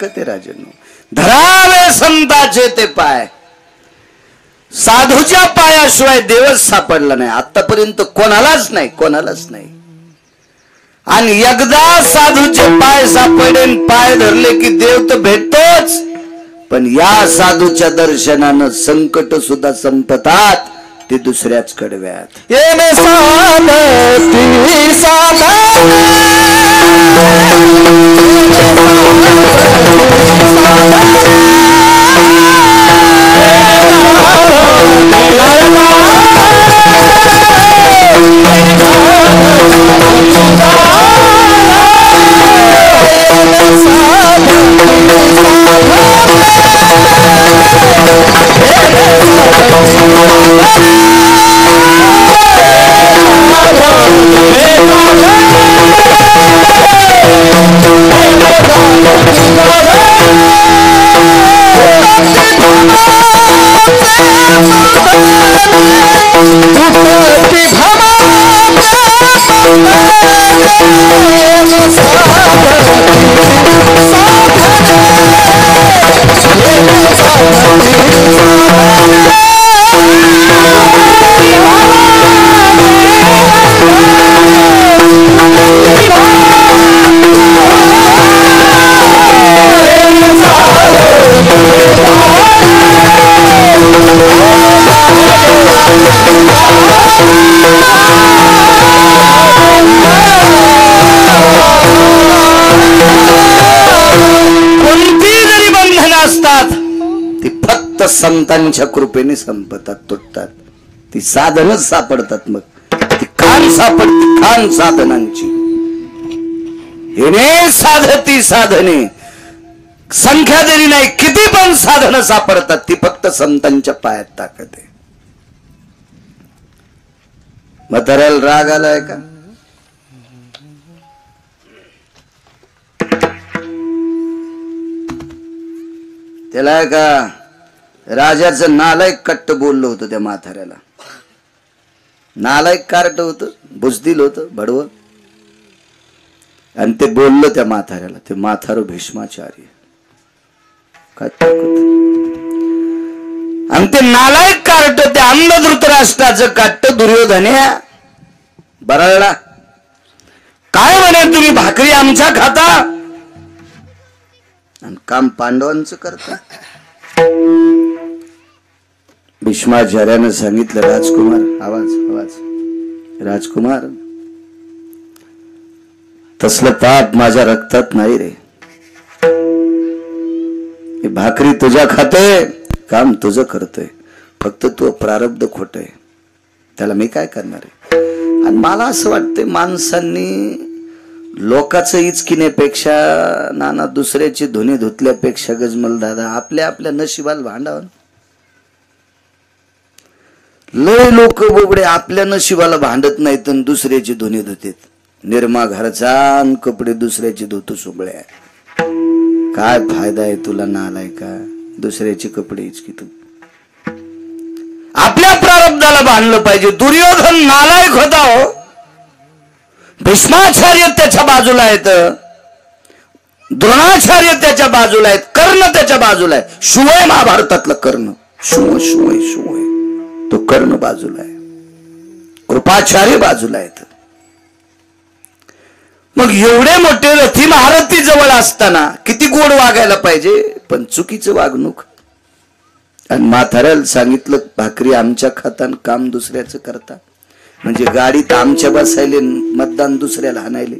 ताकद आहे राजनो. धरावे संताचे ते पाय. साधूच्या पायाशिवाय देवच सापडला नाही आतापर्यंत, कोणालाच नाही, कोणालाच नाही. आणि एकदा साधूचे पाय सापडे, पाय धरले की देव तर भेटतोच. पण या साधूच्या दर्शनानं संकट सुद्धा संपतात, ते दुसऱ्याच कडव्यात. येणे साधती साधा संतांच्या कृपेने संपतात, तुटतात. ती साधनच सापडतात. मग ती खान सापडती, खान साधनांची. हेने साधती साधने, संख्या जरी नाही, किती पण साधनं सापडतात. ती फक्त संतांच्या पायात ताकद आहे. म्हाताऱ्याला राग आलाय का? त्याला का राजाचं नालायक कट्ट बोललं होतं त्या म्हाताऱ्याला. नालायक कार्ट होतं, बुजदिल होतं, भडवं. आणि ते बोललं त्या म्हाताऱ्याला. ते म्हातारं भीष्माचार्य काय ताकद. आणि ते नालायक कार्ट, ते अंध धृतराष्ट्राचं काट्ट दुर्योधन्या बरळला. काय म्हणे, तुम्ही भाकरी आमच्या खाता आणि काम पांडवांचं करता. भीष्माचार्यानं सांगितलं, राजकुमार, आवाज आवाज, राजकुमार, तसलं पाप माझ्या रक्तात नाही रे. ही भाकरी तुझ्या खाते, काम तुझं करतोय, फक्त तू प्रारब्ध खोट आहे, त्याला मी काय करणार आहे. आणि मला असं वाटतंय, माणसांनी लोकांचं इचकिण्यापेक्षा, नाना दुसऱ्याची धुणी धुतल्यापेक्षा, गजमल दादा, आपल्या आपल्या नशिबाला भांडावं. लय लोक बोबडे आपल्या नशिबाला भांडत नाहीत आणि दुसऱ्याची धुणी धुतेत. निर्मा घरचा कपडे दुसऱ्याची धुतो सुबळ्या. काय फायदा आहे तुला नालाय का? दुसऱ्याचे कपडे इचकी तू. आपल्या प्रारब्धाला बांधलं पाहिजे. दुर्योधन नालायक होता हो. भीष्माचार्य त्याच्या बाजूला आहेत, द्रोणाचार्य त्याच्या बाजूला आहेत, कर्ण त्याच्या बाजूला आहे. शिवय महाभारतातलं कर्ण, शिव शिवय शिवय, तो कर्ण बाजूला आहे, कृपाचार्य बाजूला आहेत. मग एवढे मोठे रथी महारथी जवळ असताना किती गोड वागायला पाहिजे, पण चुकीचं वागणूक. आणि म्हाताऱ्याला सांगितलं, भाकरी आमच्या खातान काम दुसऱ्याचं करता. म्हणजे गाडीत आमच्या बसायले, मतदान दुसऱ्याला हाणायले.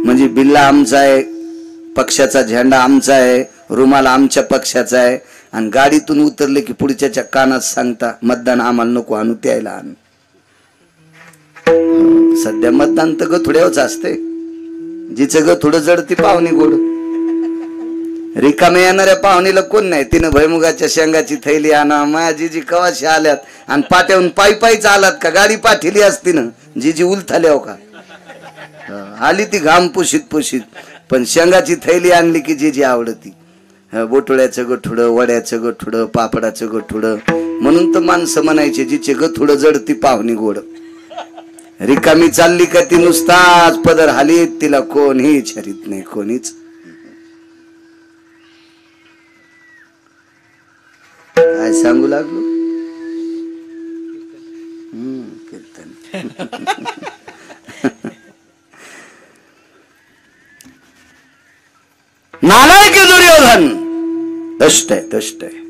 म्हणजे बिल्ला आमचा आहे, पक्षाचा झेंडा आमचा आहे, रुमाल आमच्या पक्षाचा आहे, आणि गाडीतून उतरले की पुढच्याच्या कानात सांगता, मतदान आम्हाला नको आणू, त्याला आण. सध्या मतदान तर गथुड्यावच असते. जिचं गथुडं जड ती पाहुणी गोड. रिकामे येणाऱ्या पाहुणीला कोण नाही. तिनं भैमुगाच्या शेंगाची थैली आणा, माया जीजी कवाशी आल्यात, आणि पाट्याहून पायी पायीच आलात का, गाडी पाठीली असती ना, जीजी उलथाल्या का, आली ती घाम पुशीत पुशीत, पण शेंगाची थैली आणली की जीजी आवडती. बोटोळ्याचं गठुडं, वड्याचं गठुडं, पापडाचं गठुडं. म्हणून तर माणसं म्हणायचे, जिचे गठुडं जड ती पाहुणी गोड. रिकामी चालली का ती नुसताच पदर हालीत, तिला कोणी विचारित नाही, कोणीच. काय सांगू लागलो? कीर्तन. नालायक दुर्योधन दष्ट आहे, दष्ट आहे.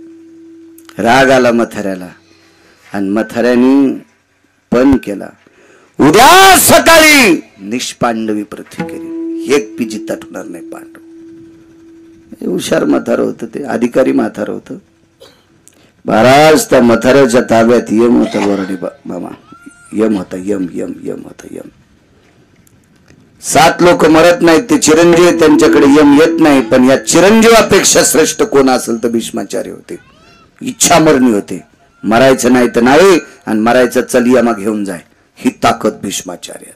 राग आला मथऱ्याला आणि मथऱ्यानी पण केला. उद्या सकाळी निष्पांडवी पृथ्वी केली, एक पी जिता ठेवणार नाही पांडव. हुशार म्हातार होतं ते, अधिकारी म्हातार होतं. महाराज त्या म्हाताऱ्याच्या ताब्यात यम होता. बोराडे मामा यम होता, यम यम यम होता, यम. 7 लोक मरत नाहीत, ते चिरंजीव, त्यांच्याकडे यम येत नाही. पण या चिरंजीवापेक्षा श्रेष्ठ कोण असेल तर भीष्माचार्य होते. इच्छा मरणी होते, मरायचं नाही तर नाही, आणि मरायचं चल यमा घेऊन जाय, ही ताकद भीष्माचार्यात.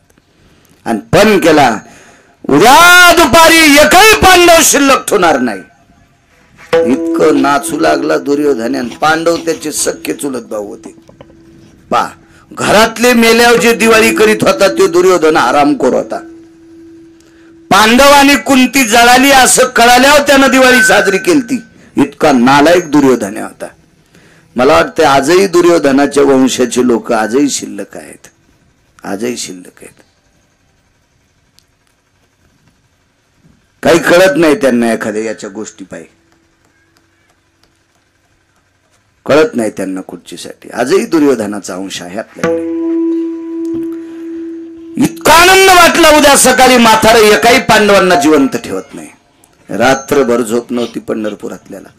आणि पण केला, उद्या दुपारी एकही पांडव शिल्लक ठेवणार नाही. इतकं नाचू लागला दुर्योधन. पांडव त्याचे सख्खे चुलत भाऊ होते. पा घरातले मेल्यावर जे दिवाळी करीत होता तो दुर्योधन आरामखोर होता. पांडव आणि कुंती जळाली असं कळाल्यावर त्यानं दिवाळी साजरी केली. इतका नालायक दुर्योधन होता. मला वाटतं आजही दुर्योधनाच्या वंशाचे लोक आजही शिल्लक आहेत, आजही शिल्लक आहेत. काही कळत नाही त्यांना, एखाद्या याच्या गोष्टी पाहिजे कळत नाही त्यांना खुर्चीसाठी. आजही दुर्योधनाचा अंश आहे आपल्याकडे. इतका आनंद वाटला उद्या सकाळी म्हातारं एकाही पांडवांना जिवंत ठेवत नाही. रात्रभर झोप नव्हती पंढरपुरातल्याला,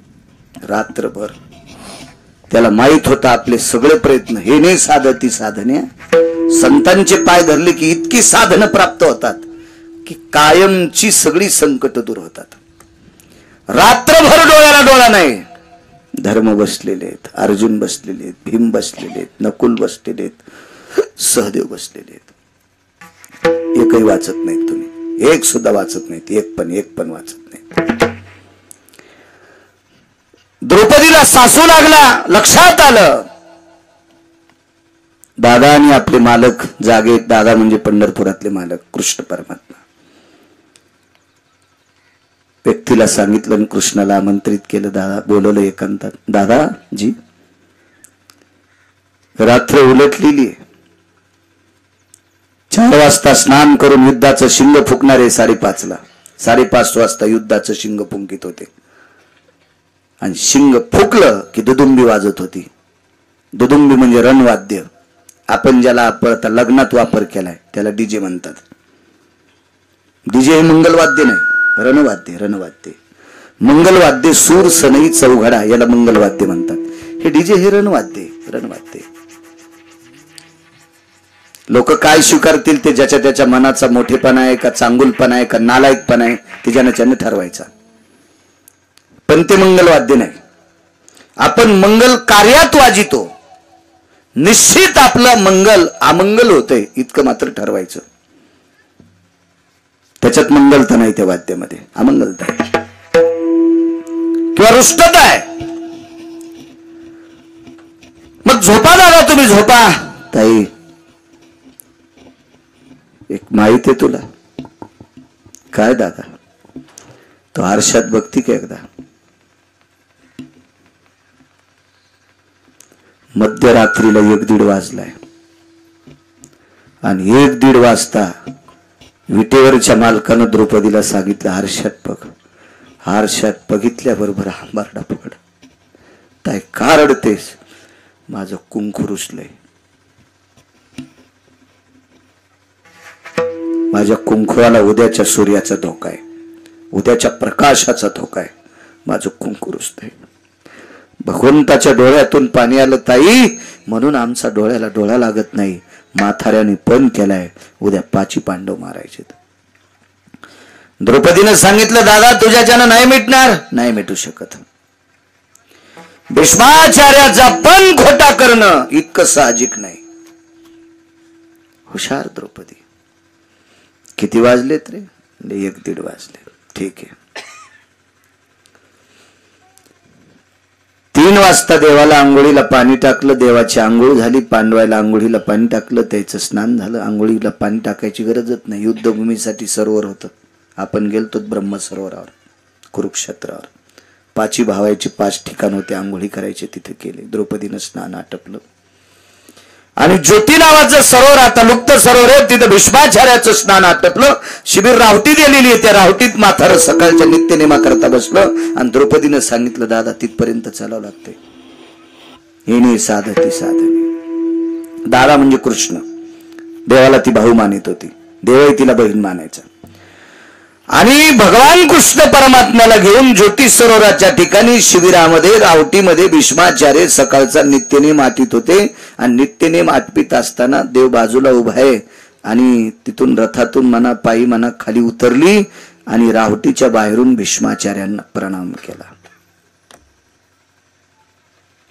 रात्रभर. त्याला माहित होता आपले सगळे प्रयत्न हे नाही साधती साधने. संतांचे पाय धरले की इतकी साधनं प्राप्त होतात की कायमची सगळी संकट दूर होतात. रात्रभर डोळ्याला डोळा नाही. धर्म बसलेले आहेत, अर्जुन बसलेले आहेत, भीम बसलेले आहेत, नकुल बसलेले आहेत, सहदेव बसलेले आहेत. एकही वाचत नाहीत तुम्ही, एक सुद्धा वाचत नाहीत, एक पण वाचत नाहीत. द्रौपदीला सासू लागला, लक्षात आलं दादा आणि आपले मालक जागे. दादा म्हणजे पंढरपुरातले मालक कृष्ण परमात्मा. व्यक्तीला सांगितलं आणि कृष्णाला आमंत्रित केलं. दादा बोलवलं एकांतात. दादा जी रात्र उलटलेली आहे, 4 वाजता स्नान करून युद्धाचं शिंग फुकणारे 5:30ला, 5:30 वाजता युद्धाचं शिंग फुंकित होते. आणि शिंग फुकलं की दुदुंबी वाजत होती. दुदुंबी म्हणजे रणवाद्य. आपण ज्याला आता लग्नात वापर केलाय त्याला डीजे म्हणतात. डीजे हे मंगलवाद्य नाही, रणवाद्य. रणवाद्य मंगलवाद्य सूर सनई चौघडा याला मंगलवाद्य म्हणतात. हे डीजे हे रणवाद्य. रणवाद्य लोक काय स्वीकारतील ते ज्याच्या त्याच्या मनाचा मोठेपणा आहे का चांगुलपणा आहे का नालायकपणा आहे ते ज्याने ठरवायचा. पण ते मंगलवाद्य नाही. आपण मंगल कार्यात वाजितो. निश्चित आपलं मंगल अमंगल होतंय इतकं मात्र ठरवायचं. त्याच्यात मंगलता नाही, त्या वाद्यामध्ये अमंगलता आहे किंवा रुष्टता आहे. मग झोपा दादा, तुम्ही झोपा. ताई एक माहित आहे तुला? काय दादा? तो आरशात बघती का एकदा? मध्यरात्रीला 1-1:30 वाजलाय आणि 1-1:30 वाजता विटेवरच्या मालकानं द्रौपदीला सांगितलं आरशात बघ. आरशात बघितल्याबरोबर हांबारडा पकड. ताई का रडतेस? माझं कुंकू रुसलंय. माझ्या कुंकुवाला उद्याच्या सूर्याचा धोका आहे, उद्याच्या प्रकाशाचा धोका आहे. माझं कुंकू रुसतंय. भगवंताच्या डोळ्यातून पाणी आलं ताई, म्हणून आमचा डोळ्याला डोळा लागत नाही. माथाऱ्याने पण केलाय, उद्या 5 पांडव मारायचे. द्रौपदीने सांगितलं दादा तुझ्याच्यानं नाही मिटणार. नाही मिटू शकत. भीष्माचार्याचा पण खोटा करणं इतकं साहजिक नाही. हुशार द्रौपदी. किती वाजलेत रे? 1-1:30 वाजले. ठीक आहे. 3 वाजता देवाला आंघोळीला पाणी टाकलं, देवाची आंघोळ झाली, पांडवायला आंघोळीला पाणी टाकलं, त्याचं स्नान झालं. आंघोळीला पाणी टाकायची गरजच नाही, युद्धभूमीसाठी सरोवर होतं. आपण गेलतो ब्रह्मसरोवरावर, कुरुक्षेत्रावर. 5 भावायचे 5 ठिकाण होते आंघोळी करायचे, तिथे केले. द्रौपदीनं स्नान आटपलं आणि ज्योती नावाचं सरोवर, आता लुप्त सरोवर आहे, तिथं भीष्माचार्याचं स्नान आटपलं. शिबिर रावटी दिलेली आहे, त्या रावटीत म्हातारं सकाळच्या नित्यनेमा करता बसलं आणि द्रौपदीनं सांगितलं, दादा तिथपर्यंत चालावं लागते. हिने साधती साधवी. दादा म्हणजे कृष्ण, देवाला ती भाऊ मानित होती, देवही तिला बहीण मानायचा. आणि भगवान कृष्ण परमात्म्याला घेऊन ज्योती सरोवराच्या ठिकाणी शिबिरामध्ये रावटीमध्ये भीष्माचार्य सकाळचा नित्यनेम आटीत होते. आणि नित्यनेम आटपीत असताना देव बाजूला उभा आहे आणि तिथून रथातून म्हणा पायी म्हणा खाली उतरली आणि रावटीच्या बाहेरून भीष्माचार्यांना प्रणाम केला.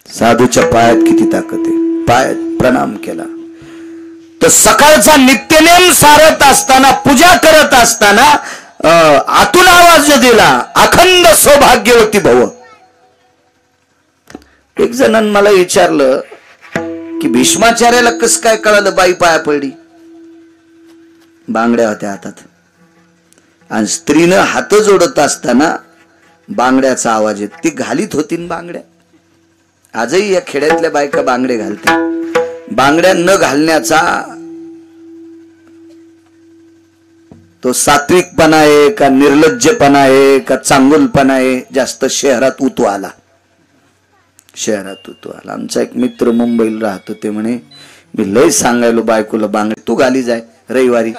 साधूच्या पायात किती ताकद आहे, पायात प्रणाम केला. तर सकाळचा नित्यनेम सारत असताना, पूजा करत असताना आतून आवाज दिला, अखंड सौभाग्यवती भव. एक जणांनी मला विचारलं की भीष्माचार्याला कस काय कळालं बाई पाया पडली? बांगड्या होत्या हातात आणि स्त्रीनं हात जोडत असताना बांगड्याचा आवाज येत. ती घालीत होती बांगड्या. आजही या खेड्यातल्या बायका बांगडे घालते. बांगड्या न घालण्याचा तो सात्विकपणा आहे का निर्लज्जपणा आहे का चांगुलपणा आहे? जास्त शहरात उतू आला, शहरात उतू आला. आमचा एक मित्र मुंबईला राहतो, ते म्हणे मी लय सांगायलो बायकोला बांगडे तू घाली जाय रविवारी,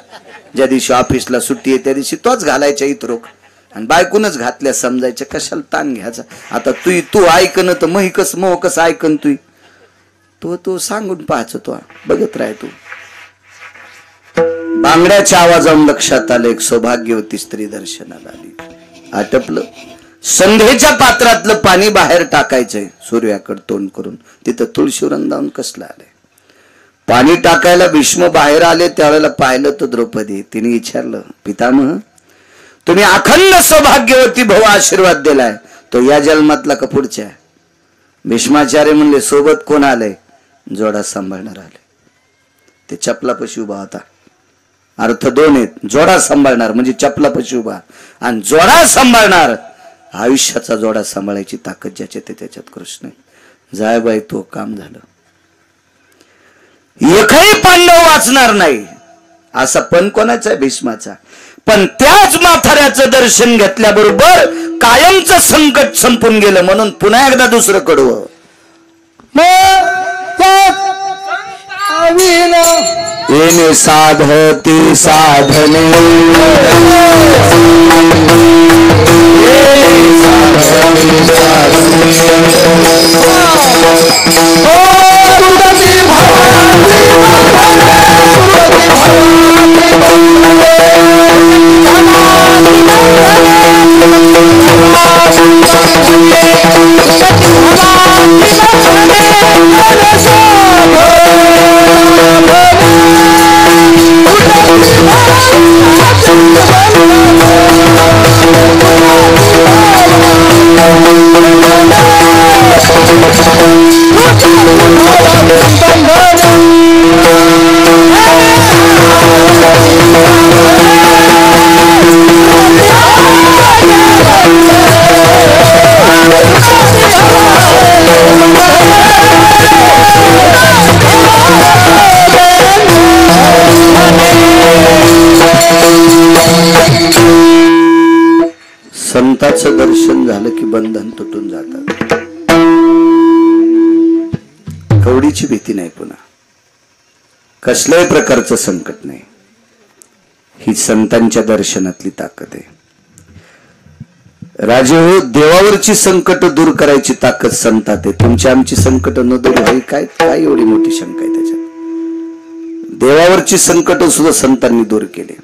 ज्या दिवशी ऑफिसला सुट्टी आहे त्या दिवशी तोच घालायच्या इतरोक. आणि बायकोनच घातल्या समजायच्या, कशाला ताण घ्यायचा. आता तू ऐकन तर मही कस मोह कस ऐकन तू सांगून पाहायचं, तो बघत राह. तू बांगड्याच्या आवाजावरून लक्षात आलं एक सौभाग्यवती स्त्री दर्शनाला आली. आटपलं. संध्येच्या पात्रातलं पाणी बाहेर टाकायचंय सूर्याकडे तोंड करून. तिथं तुळशी वृंदावन कसलं आलंय. पाणी टाकायला भीष्म बाहेर आले, त्यावेळेला पाहिलं तर द्रौपदी. तिने विचारलं, पितामह तुम्ही अखंड सौभाग्यवती भाऊ आशीर्वाद दिलाय, तो या जन्मातला का पुढच्या? भीष्माचार्य म्हणले, सोबत कोण आलंय? जोडा सांभाळणार आले. ते चपलापाशी उभा होता. अर्थ दोन आहेत, जोडा सांभाळणार म्हणजे चपलापाशी उभा, आणि जोडा सांभाळणार आयुष्याचा जोडा सांभाळायची ताकद ज्याच्यात आहे त्याच्यात कृष्ण आहे. जाय बाई तो काम झालं. एकही पांडव वाचणार नाही असा पण कोणाचा आहे? भीष्माचा. पण त्याच म्हाताऱ्याचं दर्शन घेतल्याबरोबर कायमचं संकट संपून गेलं. म्हणून पुन्हा एकदा दुसरं कडवं, येणे साधती साधने संताचं दर्शन झालं की बंधन तुटून जातात. कवडीची भीती नाही, पुन्हा कसल्याही प्रकारचं संकट नाही. ही संतांच्या दर्शनातली ताकद आहे. राजे हो, देवावरची संकट दूर करायची ताकद संतात आहे. तुमची आमची संकट न दूर व्हावी काय काय एवढी मोठी शंका आहे त्याच्यात? देवावरची संकट सुद्धा संतांनी दूर केले.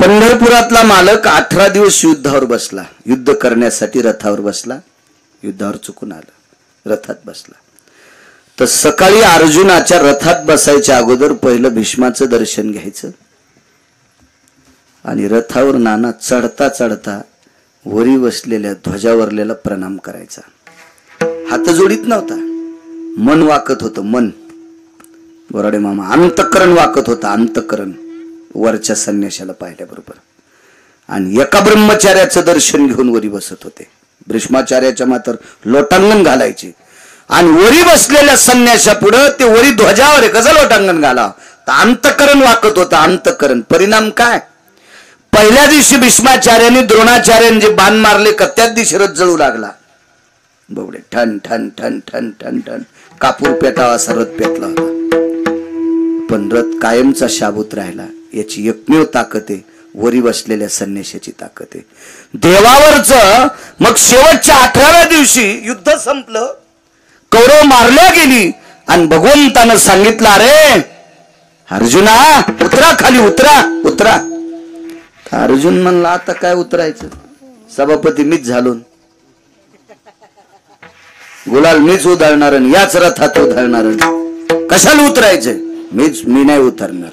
पंढरपुरातला मालक 18 दिवस युद्धावर बसला, युद्ध करण्यासाठी रथावर बसला. युद्धावर चुकून आलं, रथात बसला. तर सकाळी अर्जुनाच्या रथात बसायच्या अगोदर पहिलं भीष्माचं दर्शन घ्यायचं आणि रथावर नाना चढता चढता वरी बसलेल्या ध्वजावरलेला प्रणाम करायचा. हात जोडीत नव्हता, मन वाकत होतं. मन बोराडे मामा अंतःकरण वाकत होतं. अंतःकरण वरच्या संन्याशाला पाहिल्याबरोबर. आणि एका ब्रह्मचार्याचं दर्शन घेऊन वरी बसत होते. भीष्माचार्याच्या मात्र लोटांगण घालायचे आणि वरी बसलेल्या संन्याशापुढं ते वरी ध्वजावर आहे, कसं लोटांगण घाला. तर अंतःकरण वाकत होतं. अंतःकरण परिणाम काय? पहिल्या दिवशी भीष्माचार्यांनी द्रोणाचार्यांनी जे बाण मारले का त्याच दिवशी रथ जळू लागला. बवडे ठण ठण ठण ठण ठण ठण कापूर पेटावा असा रथ पेटला होता. पण रथ कायमचा शाबूत राहिला. याची एकमेव ताकद आहे वरी बसलेल्या संन्याशाची ताकद आहे. देवावरच मग शेवटच्या 18व्या दिवशी युद्ध संपलं, कौरव मारल्या गेली आणि भगवंतानं सांगितलं, अरे अर्जुना उतरा खाली, उतरा उतरा. अर्जुन म्हणला आता काय उतरायचं, सभापती मीच झालो, गुलाल मीच उधळणार, याच रथात उधळणार, कशाला उतरायचं, मी नाही उतरणार.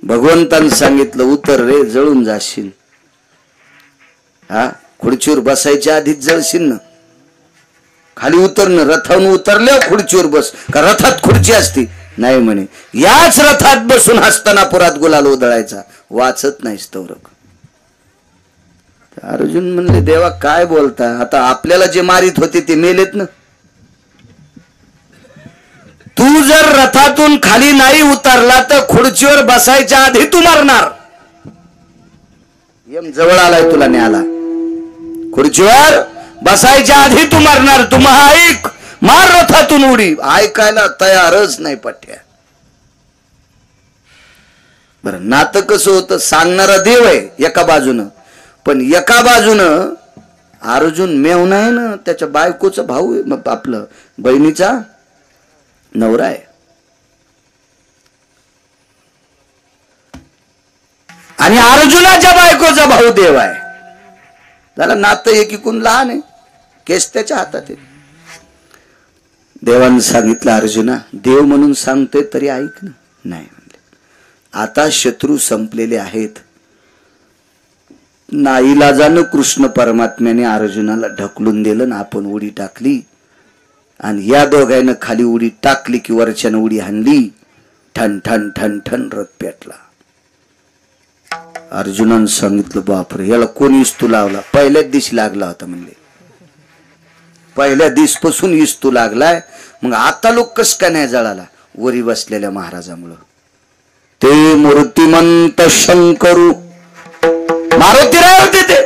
भगवंतानं सांगितलं उतर रे, जळून जाशील. हा खुर्चीवर बसायच्या आधीच जळशील ना. खाली उतरणं, रथावरून उतरले खुर्चीवर बस, का रथात खुर्ची असती? नाही म्हणे, याच रथात बसून हस्तिनापुरात गुलाल उधळायचा, वाचत नाही स्तवरक. अर्जुन म्हणले देवा काय बोलता, आता आपल्याला जे मारित होते ते मेलेत ना. तू जर रथातून खाली नाही उतरला तर खुर्चीवर बसायच्या आधी तू मरणार. यम जवळ आलाय तुला न्याला, खुर्चीवर बसायच्या आधी तू मरणार. तू महाऐक, मार रथातून उडी. ऐकायला तयारच नाही पठ्या. बरं नातं कसं होतं, सांगणारा देव आहे एका बाजूनं, पण एका बाजूनं अर्जुन मेवना आहे ना, त्याच्या बायकोचा भाऊ आहे, मग आपलं बहिणीचा नवरा आहे. आणि अर्जुनाच्या बायकोचा भाऊ देव आहे. त्याला नातं एकीकून लहान आहे, केस त्याच्या हातात आहे. देवानं सांगितलं अर्जुना, देव म्हणून सांगतोय तरी ऐक ना. नाही म्हणले, आता शत्रू संपलेले आहेत. नाईलाजानं कृष्ण परमात्म्याने अर्जुनाला ढकलून दिलं ना, आपण उडी टाकली आणि या दोघांना खाली उडी टाकली की वरच्यानं उडी हाणली, ठण ठण ठण ठण रथ पेटला. अर्जुनानं सांगितलं बापरे, याला कोणी इस्तू लावला? पहिल्याच दिवशी लागला होता म्हणले, पहिल्या दिवसपासून इस्तू लागलाय. मग आता लोक कस काय नाही जळाला? वरी बसलेल्या महाराजामुळं. ते मूर्तिमंत शंकरू मारुतीराय होते ते.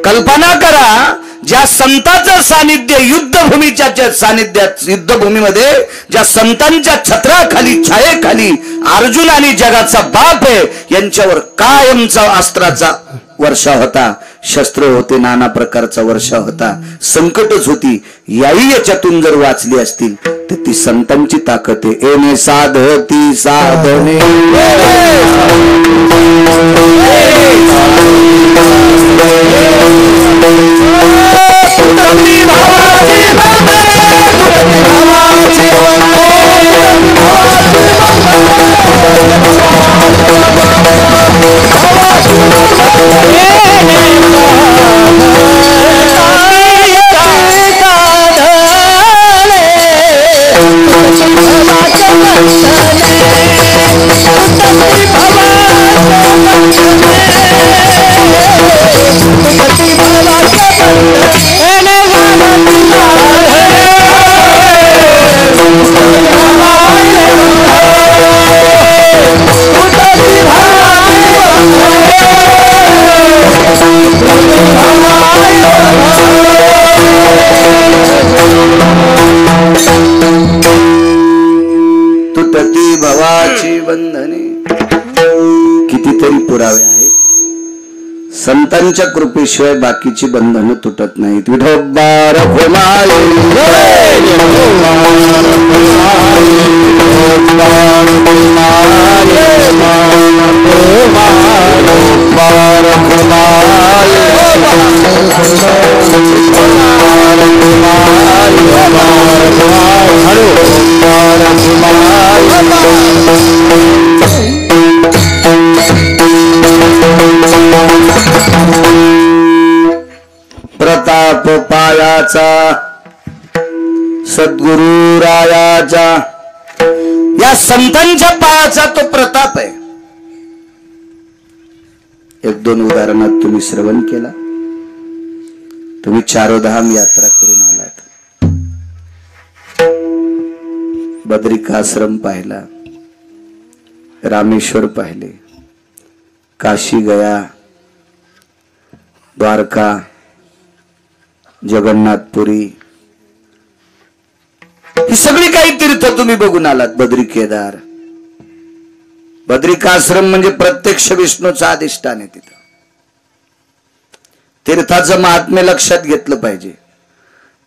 कल्पना करा, ज्या संतांचं सानिध्य युद्धभूमीच्या सानिध्यात, युद्धभूमीमध्ये ज्या संतांच्या छत्राखाली छायेखाली अर्जुन आणि जगाचा बाप आहे, यांच्यावर कायमचा अस्त्राचा वर्षा होता, शस्त्र होते, नाना प्रकारचा वर्षा होता, संकटच होती. याही याच्यातून जर वाचली असतील तर ती संतांची ताकद आहे. एने साधती साधने तुटती भवाची बंधने. कितीतरी पुरावे आहेत, संतांच्या कृपेशिवाय बाकीची बंधनं तुटत नाहीत. विठोबा रखुमाई रायाचा, सद्गुरु रायाचा, या संतांच्या पायाचा तो प्रताप आहे. एक दोन उदाहरणात तुम्ही श्रवण केला. तुम्ही चारोधाम यात्रा करून आलात. बद्रिकाश्रम पाहिला, रामेश्वर पाहिले, काशी गया, द्वारका, जगन्नाथपुरी, ही सगळी काही तीर्थ तुम्ही बघून आलात. बद्री केदार. बद्रिकाश्रम म्हणजे प्रत्यक्ष विष्णूचा अधिष्ठान आहे. तिथं तीर्थाचं महात्म्य लक्षात घेतलं पाहिजे.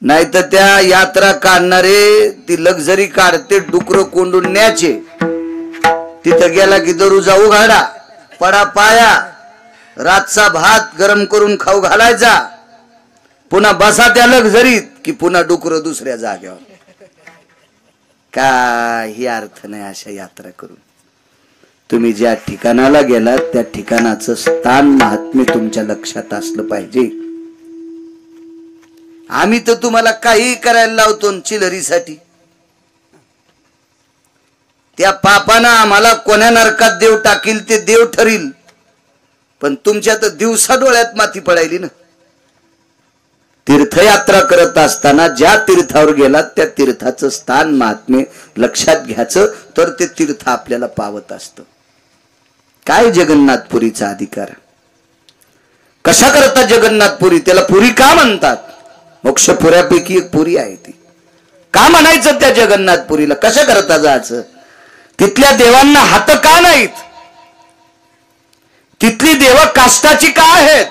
नाहीतर त्या यात्रा काढणारे ती लक्झरी काढते, डुकर कोंडून न्यायचे. तिथं गेला की दरुजा उघाडा, पडा पाया, रातचा भात गरम करून खाऊ घालायचा, पुन्हा बसा त्या लक्झरीत की पुन्हा डुकर दुसऱ्या जाग्यावर. काही अर्थ नाही अशा यात्रा करून. तुम्ही ज्या ठिकाणाला गेलात त्या ठिकाणाचं स्थान महात्म्य तुमच्या लक्षात असलं पाहिजे. आम्ही तर तुम्हाला काही करायला लावतो चिलरीसाठी. त्या पापानं आम्हाला कोण्या नरकात देव टाकील ते देव ठरील, पण तुमच्या तर दिवसा डोळ्यात माती पडायली ना. तीर्थयात्रा करत असताना ज्या तीर्थावर गेलात त्या तीर्थाचं स्थान महात्म्य लक्षात घ्यायचं, तर ते तीर्थ आपल्याला पावत असतं. काय जगन्नाथपुरीचा अधिकार? कशा करता जगन्नाथपुरी? त्याला पुरी का म्हणतात? मोक्षपुऱ्यापैकी एक पुरी आहे ती. का म्हणायचं त्या जगन्नाथपुरीला? कशा करता जायचं? तिथल्या देवांना हात का नाहीत? तिथली देव काष्टाची का आहेत?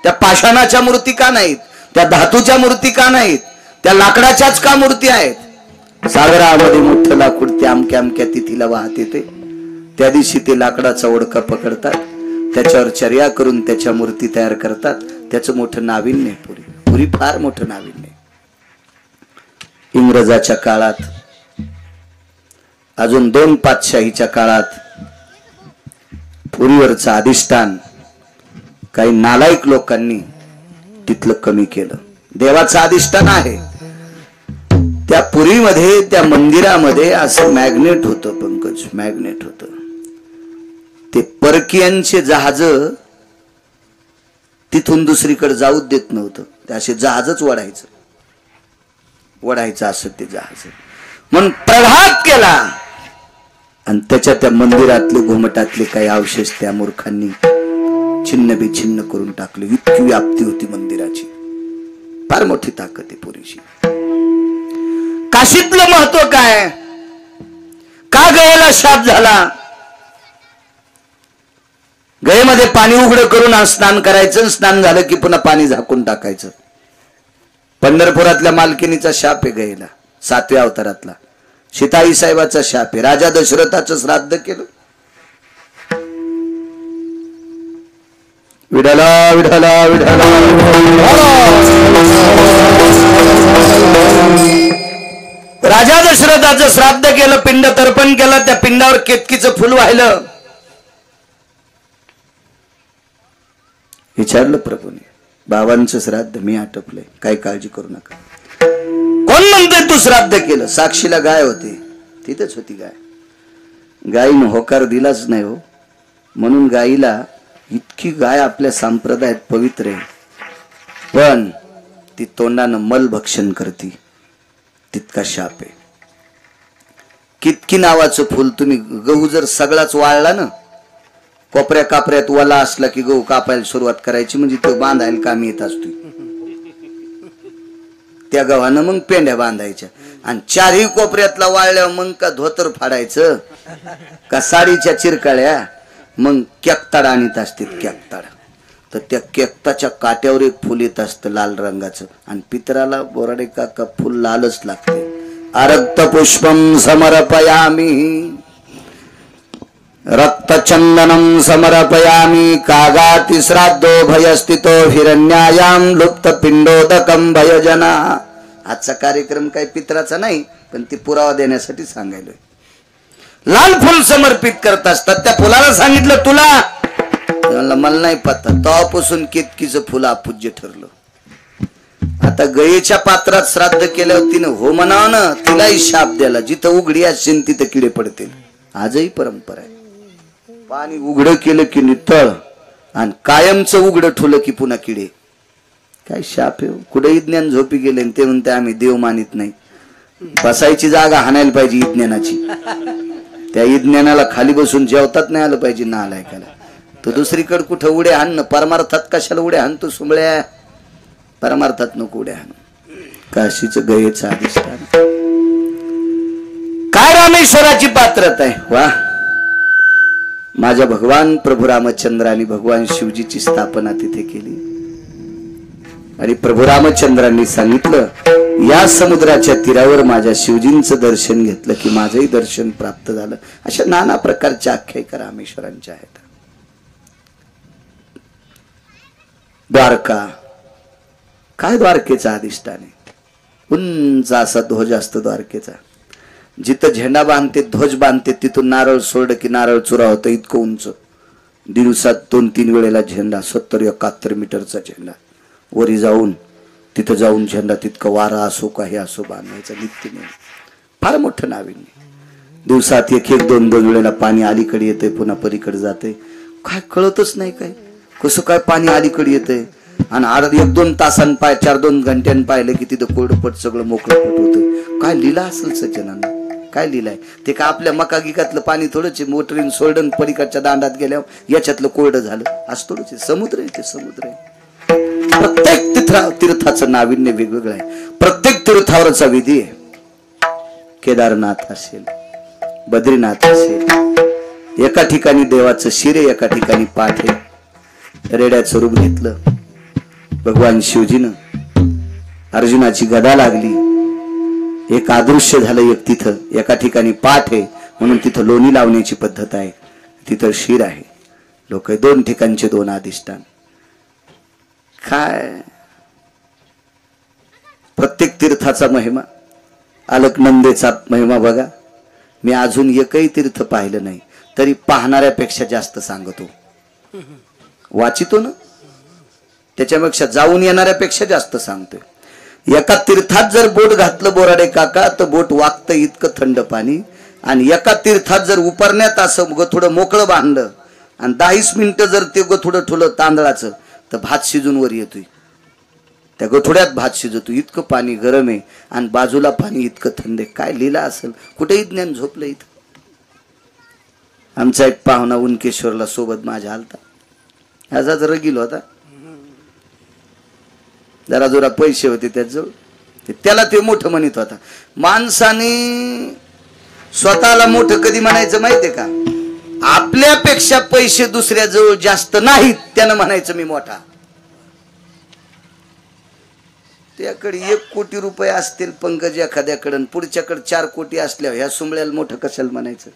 त्या पाषाणाच्या मूर्ती का नाहीत? त्या धातूच्या मूर्ती का नाहीत? त्या लाकडाच्याच का मूर्ती आहेत? सागरामध्ये मोठं लाकूड त्या अमक्या अमक्या तिथीला वाहत येते. त्या दिवशी ते लाकडाचा ओढका पकडतात, त्याच्यावर चर्या करून त्याच्या मूर्ती तयार करतात. त्याचं मोठं नाविन्य आहे पुरी. पुरी फार मोठं नाविन्य. इंग्रजाच्या काळात, अजून 2 पातशाहीच्या काळात पुरीवरचं अधिष्ठान काही नालायक लोकांनी तिथलं कमी केलं. देवाचं अधिष्ठान आहे त्या पुरीमध्ये, त्या मंदिरामध्ये असं मॅग्नेट होतं पंकज, मॅग्नेट होतं. ते परकीयांचे जहाज तिथून दुसरीकडे जाऊच देत नव्हतं. ते असे जहाजच वडायचं असं ते जहाज. म्हणून प्रघात केला आणि त्याच्या त्या मंदिरातले घुमटातले काही अवशेष त्या मूर्खांनी छिन्न बिछिन्न करून टाकले. इतकी व्याप्ती होती मंदिराची. फार मोठी ताकद आहे पुरीची. काशीतलं महत्व काय? का गयेला शाप झाला? गयेमध्ये पाणी उघडं करून स्नान करायचं, स्नान झालं की पुन्हा पाणी झाकून टाकायचं. पंढरपुरातल्या मालकिनीचा शाप आहे गयेला, 7व्या अवतारातला. सीताई साहेबाचा शाप आहे. राजा दशरथाचं श्राद्ध केलं. विठला विठला विठला. राजा दशरथाचं श्राद्ध केलं, पिंड तर्पण केलं. त्या पिंडावर केतकीचं फुल वाहिलं. विचारलं प्रभूने, बाबांचं श्राद्ध मी आटपलंय, काही काळजी करू नका. कोण म्हणतोय तू श्राद्ध केलं? साक्षीला गाय होती, तिथेच होती गाय. गायीनं होकार दिलाच नाही हो, म्हणून गायीला इतकी गाय आपल्या संप्रदायात पवित्र आहे, पण ती तोंडानं मल भक्षण करती, तितका शाप आहे. कितकी नावाचं फुल. तुम्ही गहू जर सगळाच वाळला ना, कोपऱ्या कापऱ्यात वला असला की गहू कापायला सुरुवात करायची, म्हणजे तो बांधायला कामी येत असतो. त्या गव्हानं मग पेंड्या बांधायच्या. आणि 4ही कोपऱ्यातला वाळल्यावर मग का धोतर फाडायचं, का साडीच्या चिरकाळ्या, मग केकताड आणत असते. केकताड तर त्या केकताच्या काट्यावर एक फुल येत असतं लाल रंगाचं, आणि पितराला बोराडे का फुल लालच लागते. अरक्त पुष्पम समर्पयामी रक्तचंदनम समर्पयामी कागाति श्राद्धो भयस्थितो हिरण्यायाम लुप्त पिंडोदकम भयजना. आजचा कार्यक्रम काही पित्राचा नाही, पण ती पुरावा देण्यासाठी सांगायलोय. लाल फुल समर्पित करत असतात. त्या फुलाला सांगितलं तुला, मला नाही पत्ता. तेव्हापासून केतकीचं फुल अपूज्य ठरलं. आता गयेच्या पात्रात श्राद्ध केल्यावर तिनं हो म्हणावं ना, तिलाही शाप द्याला, जिथं उघडी असेल तिथं किडे पडतील. आजही परंपरा आहे. पाणी उघडं केलं की नितळ आणि कायमचं उघडं ठुलं की पुन्हा किडे. काय शाप आहे. कुठे ज्ञान झोपी गेले ते म्हणते आम्ही देव मानित नाही. बसायची जागा हाणायला पाहिजे इज्ञानाची. त्या इज्ञानाला खाली बसून जेवतात नाही आलं पाहिजे ना आलायकाला. तो दुसरीकडे कुठं उड्या हाण. परमार्थात कशाला उड्या हाणतो सुंबळ्या. परमार्थात नको उड्या हाण. काशीचं गयेचं अधिष्ठान. काय रामेश्वराची पात्रता आहे. वा. माझ्या भगवान प्रभू रामचंद्रांनी भगवान शिवजीची स्थापना तिथे केली आणि प्रभू रामचंद्रांनी सांगितलं या समुद्राच्या तीरावर माझ्या शिवजींचं दर्शन घेतलं की माझंही दर्शन प्राप्त झालं. अशा नाना प्रकारच्या आख्यायिका रामेश्वरांच्या आहेत. द्वारका काय द्वारकेचा अधिष्ठान आहे. उंच असा ध्वज असतो द्वारकेचा. जिथं झेंडा बांधते ध्वज बांधते तिथून नारळ सोडलं की नारळ चुरा होतं इतकं उंच. दिवसात 2-3 वेळेला झेंडा 70-71 मीटरचा झेंडा वरी जाऊन तिथं जाऊन झेंडा तितकं वारा असो काही असो बांधायचा नित्य नियम. फार मोठं नाविन्य. दिवसात 1-2 वेळेला पाणी अलीकडे येते पुन्हा पलीकडे जाते. काय कळतच नाही. काय कसं काय पाणी अलीकडे येते आणि 1-2 तासांनी 4-2 घंट्यानं पाहिलं की तिथं कोरडपट सगळं मोकळं पट होतं. काय लीला असेल सज्जनांना. काय लिहिलाय ते. का आपल्या मका गिकातलं पाणी थोडंच मोटरीन सोडन पलीकडच्या दांडात गेल्यावर याच्यातलं कोरडं झालं असं थोडंच. समुद्र आहे ते. समुद्र आहे. प्रत्येक तीर्थाचं नाविन्य वेगवेगळं आहे. प्रत्येक तीर्थावरचा विधी आहे. केदारनाथ असेल बद्रीनाथ असेल एका ठिकाणी देवाचं शिर आहे एका ठिकाणी पाठ आहे. रेड्याचं रूप घेतलं भगवान शिवजीनं. अर्जुनाची गदा लागली. एक अदृश्य झालं. एक तिथं एका ठिकाणी पाठ आहे म्हणून तिथं लोणी लावण्याची पद्धत आहे. तिथं शिर आहे. लोक 2 ठिकाणचे 2 अधिष्ठान. काय प्रत्येक तीर्थाचा महिमा. अलकनंदेचा महिमा बघा. मी अजून एकही तीर्थ पाहिलं नाही तरी पाहणाऱ्यापेक्षा जास्त सांगतो. वाचितो ना त्याच्यापेक्षा जाऊन येणाऱ्यापेक्षा जास्त सांगतोय. एका तीर्थात जर बोट घातलं बोराडे काका तर बोट वागतं इतकं थंड पाणी. आणि एका तीर्थात जर उपरण्यात असं थोडं मोकळं बांधलं आणि 10 मिनिटं जर ते थोडं ठुलं तांदळाचं तर भात शिजून वर येतोय. त्या गठोड्यात भात शिजतो इतकं पाणी गरम आहे आणि बाजूला पाणी इतकं थंड आहे. काय लीला असेल. कुठेही ज्ञान झोपलं इथं. आमचा एक पाहुणा उनकेश्वरला सोबत माझ्या आलता. ह्याचा जरा गेलो होता. जरा जोरा पैसे होते त्याजवळ. त्याला ते मोठं म्हणत होता. माणसाने स्वतःला मोठं कधी म्हणायचं माहितीये का. आपल्यापेक्षा पैसे दुसऱ्याजवळ जास्त नाहीत त्यानं म्हणायचं मी मोठा. त्याकडे 1 कोटी रुपये असतील पंकज एखाद्याकडे पुढच्याकडे 4 कोटी असल्यावर ह्या सुंबळ्याला मोठं कशाला म्हणायचं.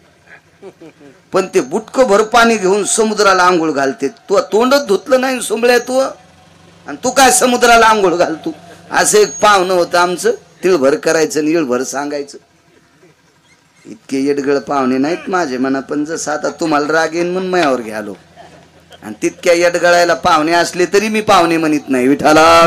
पण ते बुटकं भर पाणी घेऊन समुद्राला आंघोळ घालते. तू तोंडच धुतलं नाही सुंबळ्या तू आणि तू काय समुद्राला आंघोळ घालतो. असं एक पाहुणं होतं आमचं. तिळभर करायचं आणि इळभर सांगायचं. इतके येडगळ पाहुणे नाहीत माझे म्हणा. पण जसं आता तुम्हाला राग येईन म्हणून मयावर घ्यालो. आणि तितक्या येडगळायला पाहुणे असले तरी मी पाहुणे म्हणत नाही. विठाला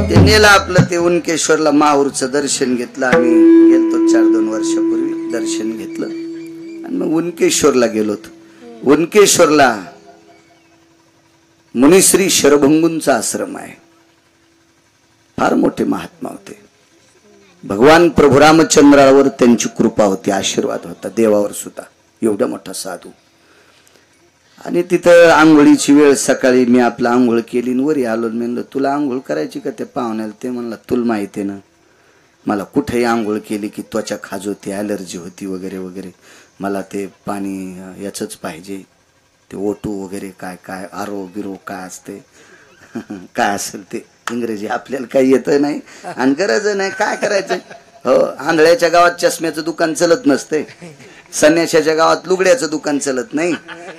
ते नेला आपलं ते उनकेश्वरला माहूरचं दर्शन घेतलं. आम्ही गेलतो 4-2 वर्षापूर्वी दर्शन घेतलं आणि मग उनकेश्वरला गेलोत. उनकेश्वरला मुनिश्री शरभंगूंचा आश्रम आहे. फार मोठे महात्मा होते. भगवान प्रभू रामचंद्रावर त्यांची कृपा होती. आशीर्वाद होता. देवावर सुद्धा. एवढा मोठा साधू. आणि तिथं आंघोळीची वेळ सकाळी मी आपला आंघोळ केली वरी आलो. म्हणलं तुला आंघोळ करायची का. ते पाहुण्याला ते म्हणलं तुला माहिती आहे ना मला कुठेही आंघोळ केली की त्वचा खाजवते ॲलर्जी होती वगैरे वगैरे. मला ते पाणी याचंच पाहिजे. ते ओटू वगैरे काय काय आरो बिरो काय असते काय असेल ते इंग्रजी आपल्याला काही येतं नाही आणि गरज नाही. काय करायचं. हो आंधळ्याच्या गावात चष्म्याचं दुकान चलत नसते. संन्याशाच्या गावात लुगड्याचं दुकान चलत नाही.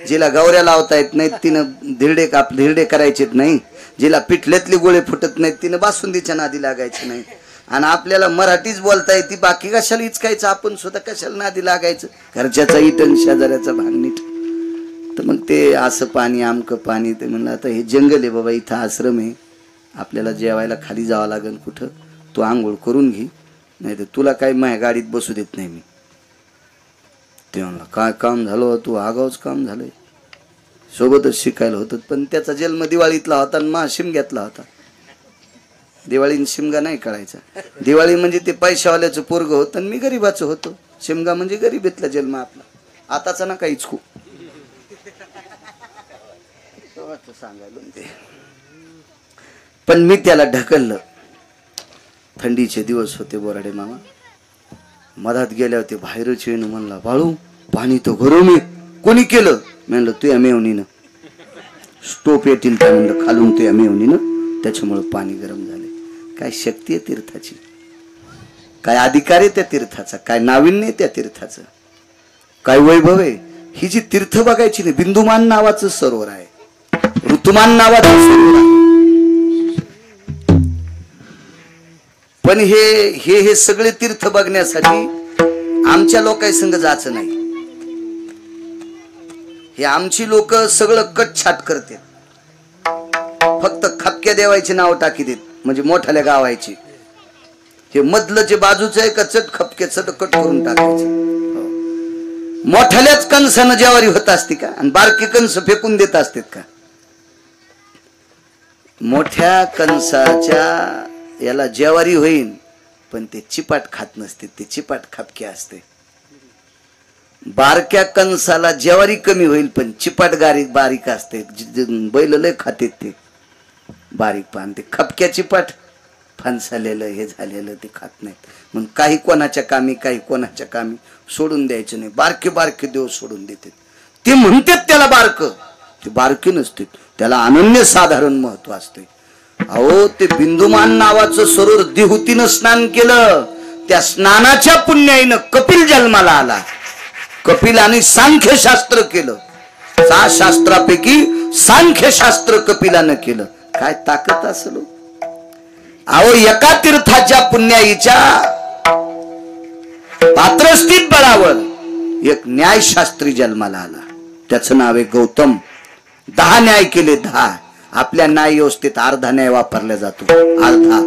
जिला गौऱ्या लावता येत नाहीत तिनं धिरडे करायचेत नाही. जिला पिठल्यातली गोळे फुटत नाहीत तिनं बासुंदीच्या नादी लागायचं नाही. आणि आपल्याला मराठीच बोलता येते बाकी कशाला इचकायचं. आपण सुद्धा कशाला नादी लागायचं. घरच्याचा इटन शेजाऱ्याचा भांग नीट. तर मग ते असं पाणी आमकं पाणी. ते म्हणलं आता हे जंगल आहे बाबा, इथं आश्रम आहे, आपल्याला जेवायला खाली जावं लागेल कुठं, तू आंघोळ करून घे, नाही तर तुला काही माझ्या गाडीत बसू देत नाही मी. ते म्हणला काय काम झालं तू, आगावच काम झालंय, सोबतच शिकायला होतं. पण त्याचा जन्म दिवाळीतला होता आणि मा शिमग्यातला होता. दिवाळी शिमगा नाही कळायचा. दिवाळी म्हणजे ते पैशावाल्याचं पोरग होतं आणि मी गरीबाचं होतो. शिमगा म्हणजे गरीबीतला जन्म आपला, आताचा ना काहीच खूप सांगायला ते. पण मी त्याला ढकललं. थंडीचे दिवस होते बोराडे मामा. मधात गेल्या होते बाहेरच येणं. म्हणला बाळू पाणी तर गरम आहे. कोणी केलं? म्हणलं तुया मेवणीनं. स्टोप येतील त्या म्हणलं खालून तुया मेवणीनं, त्याच्यामुळं पाणी गरम झाले. काय शक्ती आहे तीर्थाची, काय अधिकार आहे त्या तीर्थाचा, काय नाविन्य आहे त्या तीर्थाचं, काय वैभव आहे. ही जी तीर्थ बघायची नाही. बिंदुमान नावाचं सरोवर आहे, ऋतुमान नावाचं सरोवर आहे. पण हे सगळे तीर्थ बघण्यासाठी आमच्या लोकांसंग जायचं नाही. हे आमची लोक सगळं कटछाट करते. फक्त खपक्या देवायचे नाव टाकी देत, म्हणजे मोठ्याल्या गावायची. हे मधलं जे बाजूचं आहे का चट खपके चट कट करून टाकायचे. मोठ्याल्याच कंसानं जेवारी होत असते का, आणि बारकी कंस फेकून देत असतात का? मोठ्या कंसाच्या याला जेवारी होईल, पण ते चिपाट खात नसते, ते चिपाट खापके असते. बारक्या कंसाला जेवारी कमी होईल, पण चिपाट बारीक असते. बैल लय खाते ते बारीक पान. ते खपक्या चिपाट फणसालेलं हे झालेलं ते खात नाहीत. म्हणून काही कोणाच्या कामी, काही कोणाच्या कामी सोडून द्यायचं नाही. बारके बारके देव सोडून देते. ते म्हणतात त्याला बारक, ते बारके नसते, त्याला अनन्य साधारण महत्व असते. अहो ते बिंदुमान नावाचं सरोवर देहुतीनं स्नान केलं. त्या स्नानाच्या पुण्याईनं कपिल जन्माला आला. कपिलाने सांख्यशास्त्र केलं. 6 शास्त्रापैकी सांख्यशास्त्र कपिलानं केलं. काय ताकद असेल. अहो एका तीर्थाच्या पुण्याईच्या पात्रस्थित बळावर एक न्यायशास्त्री जन्माला आला. त्याचं नाव आहे गौतम. 10 न्याय केले. 10. आपल्या न्याय व्यवस्थेत अर्धा न्याय वापरला जातो, अर्धा.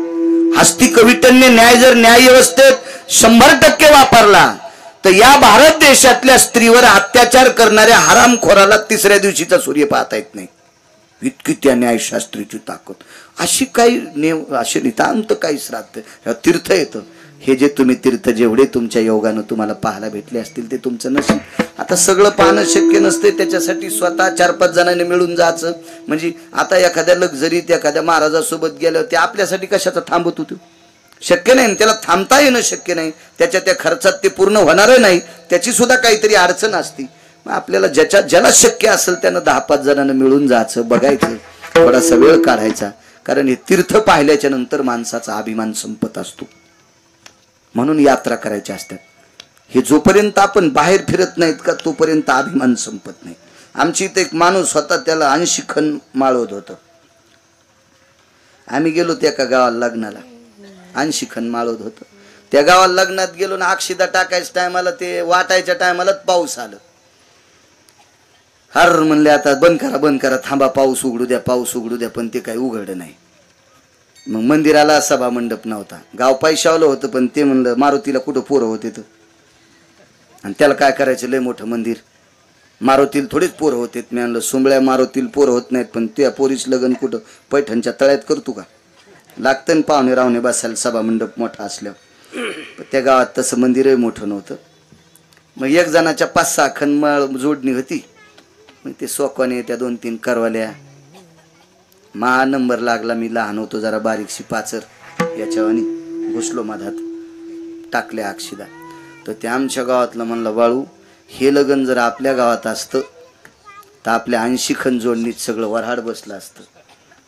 हस्ती कविटन्य न्याय जर न्याय व्यवस्थेत 100% वापरला, तर या भारत देशातल्या स्त्रीवर अत्याचार करणाऱ्या हरामखोराला 3ऱ्या दिवशीचा सूर्य पाहता येत नाही. इतकी त्या न्यायशास्त्रीची ताकद. अशी काही असे नितांत काही श्राद्ध तीर्थ येतं. हे जे तुम्ही तीर्थ जेवढे तुमच्या योगानं तुम्हाला पाहायला भेटले असतील ते तुमचं नशीब. आता सगळं पाहणं शक्य नसते, त्याच्यासाठी स्वतः 4-5 जणांनी मिळून जायचं. म्हणजे आता एखाद्या लक्झरीत एखाद्या महाराजासोबत गेलं, ते आपल्यासाठी कशाचं थांबत होतं? शक्य नाही, त्याला थांबता येणं शक्य नाही. त्याच्या त्या खर्चात ते पूर्ण होणार नाही, त्याची सुद्धा काहीतरी अडचण असते. मग आपल्याला ज्याला शक्य असेल त्यानं 10-5 जणांना मिळून जायचं, बघायचं, थोडासा वेळ काढायचा. कारण हे तीर्थ पाहिल्याच्या नंतर माणसाचा अभिमान संपत असतो. म्हणून यात्रा करायच्या असतात. हे जोपर्यंत आपण बाहेर फिरत नाहीत का तोपर्यंत अभिमान संपत नाही. आमची इथे एक माणूस होता, त्याला 80 खण माळवत होतं. आम्ही गेलो त्या एका गावाला लग्नाला, 80 खण माळवत होतं. त्या गावाला लग्नात गेलो ना, अक्षिदा टाकायच्या टायमाला, ते वाटायच्या टायमालाच पाऊस आलं. हर म्हणले आता बंद करा, थांबा, पाऊस उघडू द्या. पण ते काही उघडलं नाही. मग मंदिराला सभा मंडप नव्हता. गाव पैशावलं होतं, पण ते म्हणलं मारुतीला कुठं पोरं होते तर, आणि त्याला काय करायचं, लय मोठं मंदिर, मारुतीला थोडेच पोरं होते. मी म्हणलं सुंबळ्या मारुतीला पोरं होत नाहीत, पण त्या पोरीच लग्न कुठं पैठणच्या तळ्यात करतो का? लागतं ना पाहुणे रावणे बसायला सभा मंडप मोठा असल्यावर. त्या गावात तसं मंदिरही मोठं नव्हतं. मग एक जणाच्या 5-6 खण जोडणी होती. मग ते सोकवाने त्या 2-3 करवाल्या. महा नंबर लागला. मी लहान होतो जरा, बारीकशी पाचर याच्यावानी घुसलो मधात, टाकल्या अक्षिदा. तर ते आमच्या गावातलं म्हणलं बाळू, हे लग्न जर आपल्या गावात असतं तर आपल्या 80 खण जोडणीत सगळं वऱ्हाड बसलं असतं.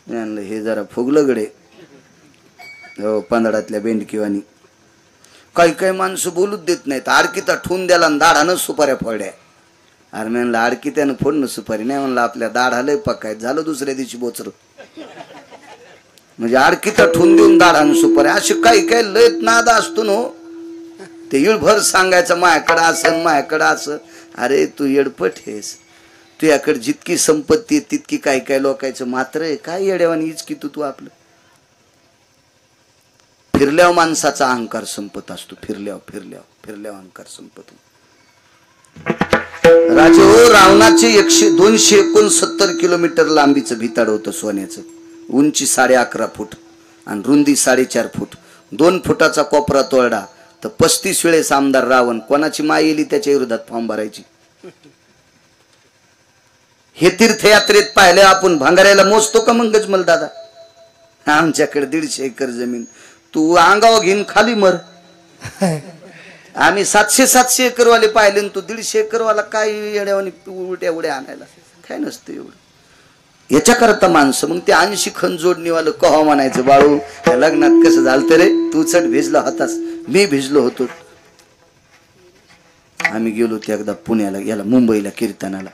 मी म्हणलं हे जरा फुगलं गडे, हो पंधडातल्या बेंडकीवानी. काही माणसं बोलूच देत नाहीत. आडकीता ठेवून द्याला आणि दाढानं सुपाऱ्या फोडल्या. अरे म्हणलं आडकी त्यानं फोडणं सुपारी नाही. म्हणलं आपल्या दाढालय पकायचं झालं दुसऱ्या दिवशी बोचर. म्हणजे आडकीता ठेवून देऊन दाढानं सुपारी. असे काही लयत नाद असतो ना. ते इळभर सांगायचं माझ्याकडं असं. अरे तू येडपट हेस. तुझ्याकडे जितकी संपत्ती आहे तितकी काय काय लोकांचं मात्र आहे. काय येड्यावानी इचकी तू आपलं. फिरल्यावर माणसाचा अहंकार संपत असतो. फिरल्यावर अहंकार संपतो. राजे हो, रावणाचे 269 किलोमीटर लांबीचं भिताड होतं सोन्याचं. उंची 11.5 फूट आणि रुंदी 4.5 फूट. 2 फुटाचा कोपरा तोडा तर 35 वेळेस आमदार रावण. कोणाची माय येली त्याच्या विरोधात फॉर्म भरायची. हे तीर्थयात्रेत पाहिले आपण. भांगाऱ्याला मोजतो का मग गजमल दादा? आमच्याकडे 150 एकर जमीन. तू अंगावर घेऊन खाली मर. आम्ही 700 एकर वाले पाहिले. तू 150 एकर वाला काय येड्यावानी उड्या आणायला काय नसतं एवढं. याच्या करता माणसं मग ते 80 खण जोडणीवालं कहा म्हणायचं, बाळू त्या लग्नात कसं झालं रे, तू चढ भिजला होतास, मी भिजलो होतो. आम्ही गेलो ते एकदा पुण्याला, याला मुंबईला कीर्तनाला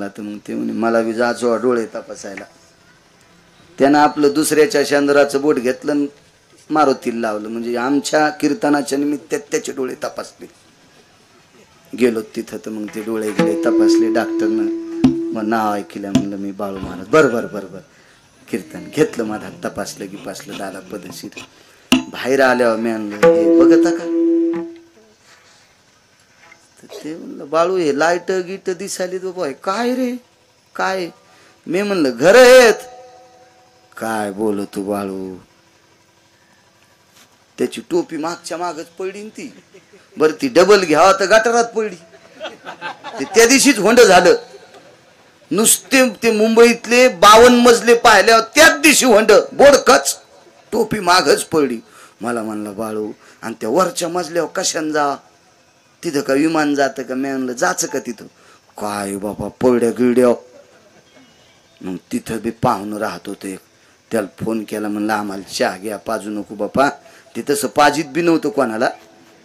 तर मग ते म्हणे मला बी जाचो डोळे तपासायला. त्यानं आपलं दुसऱ्याच्या चंद्राचं बोट घेतलं, मारुतीला लावलं. म्हणजे आमच्या कीर्तनाच्या निमित्त त्याचे डोळे तपासले. गेलो तिथं तर मग ते डोळे गेले तपासले. डॉक्टरनं मग नाव ऐकलं. म्हणलं मी बाळू महाराज. बरं कीर्तन घेतलं. माझा तपासलं की पासलं दादा पदशीर. बाहेर आल्यावर मी आणलं, हे बघता का? ते म्हणलं बाळू हे लाईट गीट दिसायली बाबा. काय रे काय? मी म्हणलं घर आहेत. काय बोलतो बाळू? त्याची टोपी मागच्या मागच पडली ती. बरं ती डबल घ्यावा तर गटारात पडली. ते त्या दिवशीच होंड झालं. नुसते ते मुंबईतले 52 मजले पाहिल्यावर त्याच दिवशी होंड बोडकच, टोपी मागच पडली. मला म्हणला बाळू आणि त्या वरच्या मजल्यावर कशाने जा? तिथं का विमान जातं का? मी म्हणलं जायचं का तिथं? काय बाबा पडड्या गिड्या. मग तिथं बी पाहुणं राहत होते. त्याला फोन केला, म्हणलं आम्हाला चहा घ्या, पाजू नको बापा. ते तसं पाजीत बी नव्हतं कोणाला.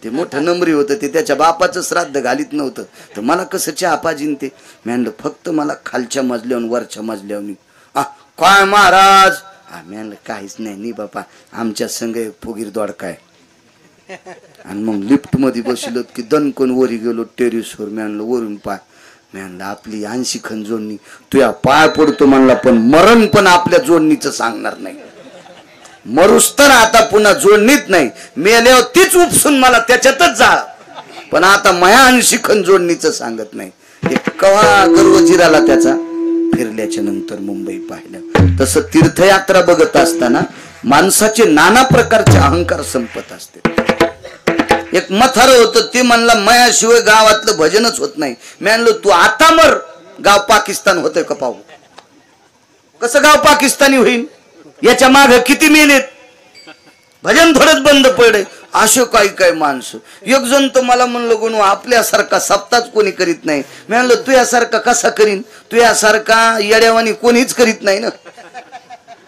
ते मोठं नंबरी होतं. ते त्याच्या बापाचं श्राद्ध घालीत नव्हतं. तर मला कसं चहा पाजीन ते? मी म्हणलं फक्त मला खालच्या मजल्यावर वरच्या मजल्यावर. काय महाराज? मी म्हणलं काहीच नाही बापा, आमच्या संघ फुगीर दोडकाय. आणि मग लिफ्ट मध्ये बसलो की दणकन वरी गेलो टेरिसवर. मी म्हणलं वरून पाय. मी म्हणलं आपली 80 खण जोडणी तुया पाय पडतो म्हणला, पण मरण पण आपल्या जोडणीचं सांगणार नाही. मरुस तर आता पुन्हा जोडणीत नाही. मेल्यावर तीच उपसून मला त्याच्यातच जा, पण आता माया 80 खण जोडणीचं सांगत नाही. हे कवा गर्व जिराला त्याचा फिरल्याच्या नंतर मुंबई पाहिलं. तसं तीर्थयात्रा बघत असताना माणसाचे नाना प्रकारचे अहंकार संपत असते. एक मथार होतं, ते म्हणला मायाशिवाय गावातलं भजनच होत नाही. मी म्हणलो तू आता मर, गाव पाकिस्तान होतंय का पाहू. कसं गाव पाकिस्तानी होईल? याच्या माग किती मेलेत. भजन थोडंच बंद पडले. अशो काय माणसं. एक जण तर मला म्हणलं गुणू आपल्यासारखा सप्ताच कोणी करीत नाही. मी म्हणलं तुझ्यासारखा कसा करीन? तुझ्यासारखा येड्यावानी कोणीच करीत नाही ना.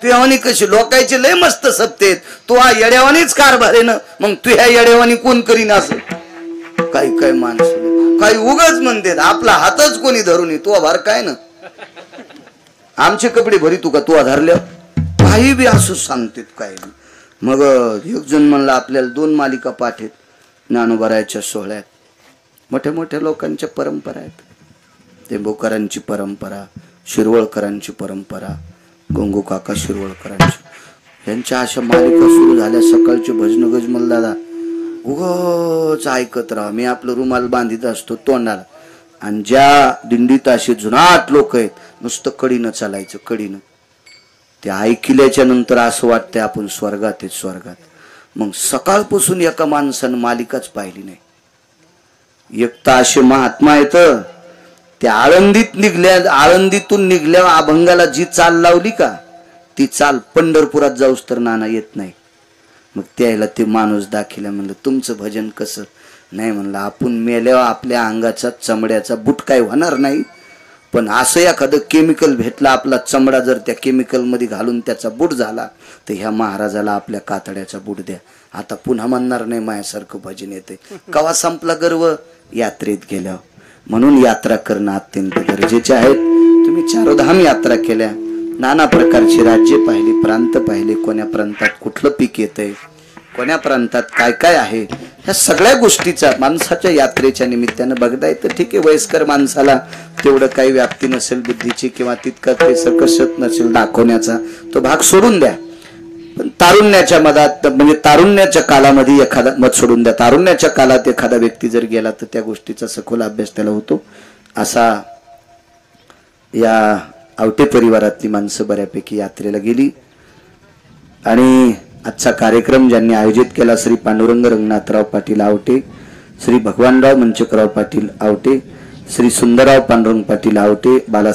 तुझ्यावानी कशी लोकांचे लय मस्त सप्तेत, तो हा येड्यावानीच कारभार आहे ना. मग तुझ्या येड्यावानी कोण करीन असं? काय माणसं काही उगाच म्हणतात आपला हातच कोणी धरून ये. तो भार काय ना, आमचे कपडे भरी तू का तू धरल्या काही बी असं सांगतात काय. मग एक जण म्हणला आपल्याला 2 मालिका पाठ आहेत ज्ञानोबारायच्या सोहळ्यात. मोठ्या लोकांच्या परंपरा आहेत. तेंबोकरांची परंपरा, शिरवळकरांची परंपरा, गंगू काका शिरवळकरांची, यांच्या अशा मालिका सुरू झाल्या. सकाळचे भजन गजमल दादा उगाच ऐकत राहा. मी आपलं रुमाल बांधित असतो तोंडाला. आणि ज्या दिंडीत असे जुनाट लोक आहेत नुसतं कडीनं चालायचं, कडीनं. ते ऐकल्याच्या नंतर असं वाटतंय आपण स्वर्गात आहे, स्वर्गात. मग सकाळपासून एका माणसानं मालिकाच पाहिली नाही. एक तर असे महात्मा आहेत, त्या आळंदीतून निघल्या अभंगाला जी चाल लावली का ती चाल पंढरपुरात जाऊस तर नाना येत नाही. मग त्याला ते माणूस दाखिला. म्हणलं तुमचं भजन कसं? नाही म्हणलं आपण मेल्यावर आपल्या अंगाचा चमड्याचा बूट काय होणार नाही, पण असं एखादं केमिकल भेटलं आपला चमडा जर त्या केमिकल मध्ये घालून त्याचा बूट झाला तर ह्या महाराजाला आपल्या कातड्याचा बूट द्या. आता पुन्हा म्हणणार नाही माझ्यासारखं भजन येते. कवा संपला गर्व? यात्रेत गेल्यावर. म्हणून यात्रा करणं अत्यंत गरजेचे आहे. तुम्ही 4 धाम यात्रा केल्या, नाना प्रकारची राज्य पाहिली, प्रांत पाहिले, कोण्या प्रांतात कुठलं पीक येतंय, कोण्या प्रांतात काय काय आहे, ह्या सगळ्या गोष्टीचा माणसाच्या यात्रेच्या निमित्तानं बघता येतं. ठीक आहे, वयस्कर माणसाला तेवढं काही व्याप्ती नसेल बुद्धीची किंवा तितकं ते सकशत नसेल दाखवण्याचा, तो भाग सोडून द्या. पण तारुण्याच्या मधात म्हणजे तारुण्याच्या कालामध्ये एखादा मत सोडून द्या. तारुण्याच्या काळात एखादा व्यक्ती जर गेला तर त्या गोष्टीचा सखोल अभ्यास त्याला होतो. असा या आवटे परिवारातली माणसं बऱ्यापैकी यात्रेला गेली. आणि आजचा कार्यक्रम ज्यांनी आयोजित केला, श्री पांडुरंग रंगनाथराव पाटील आवटे, श्री भगवानराव मंचकराव पाटील आवटे, श्री सुंदरराव पांडुरंग पाटील आवटे, बाला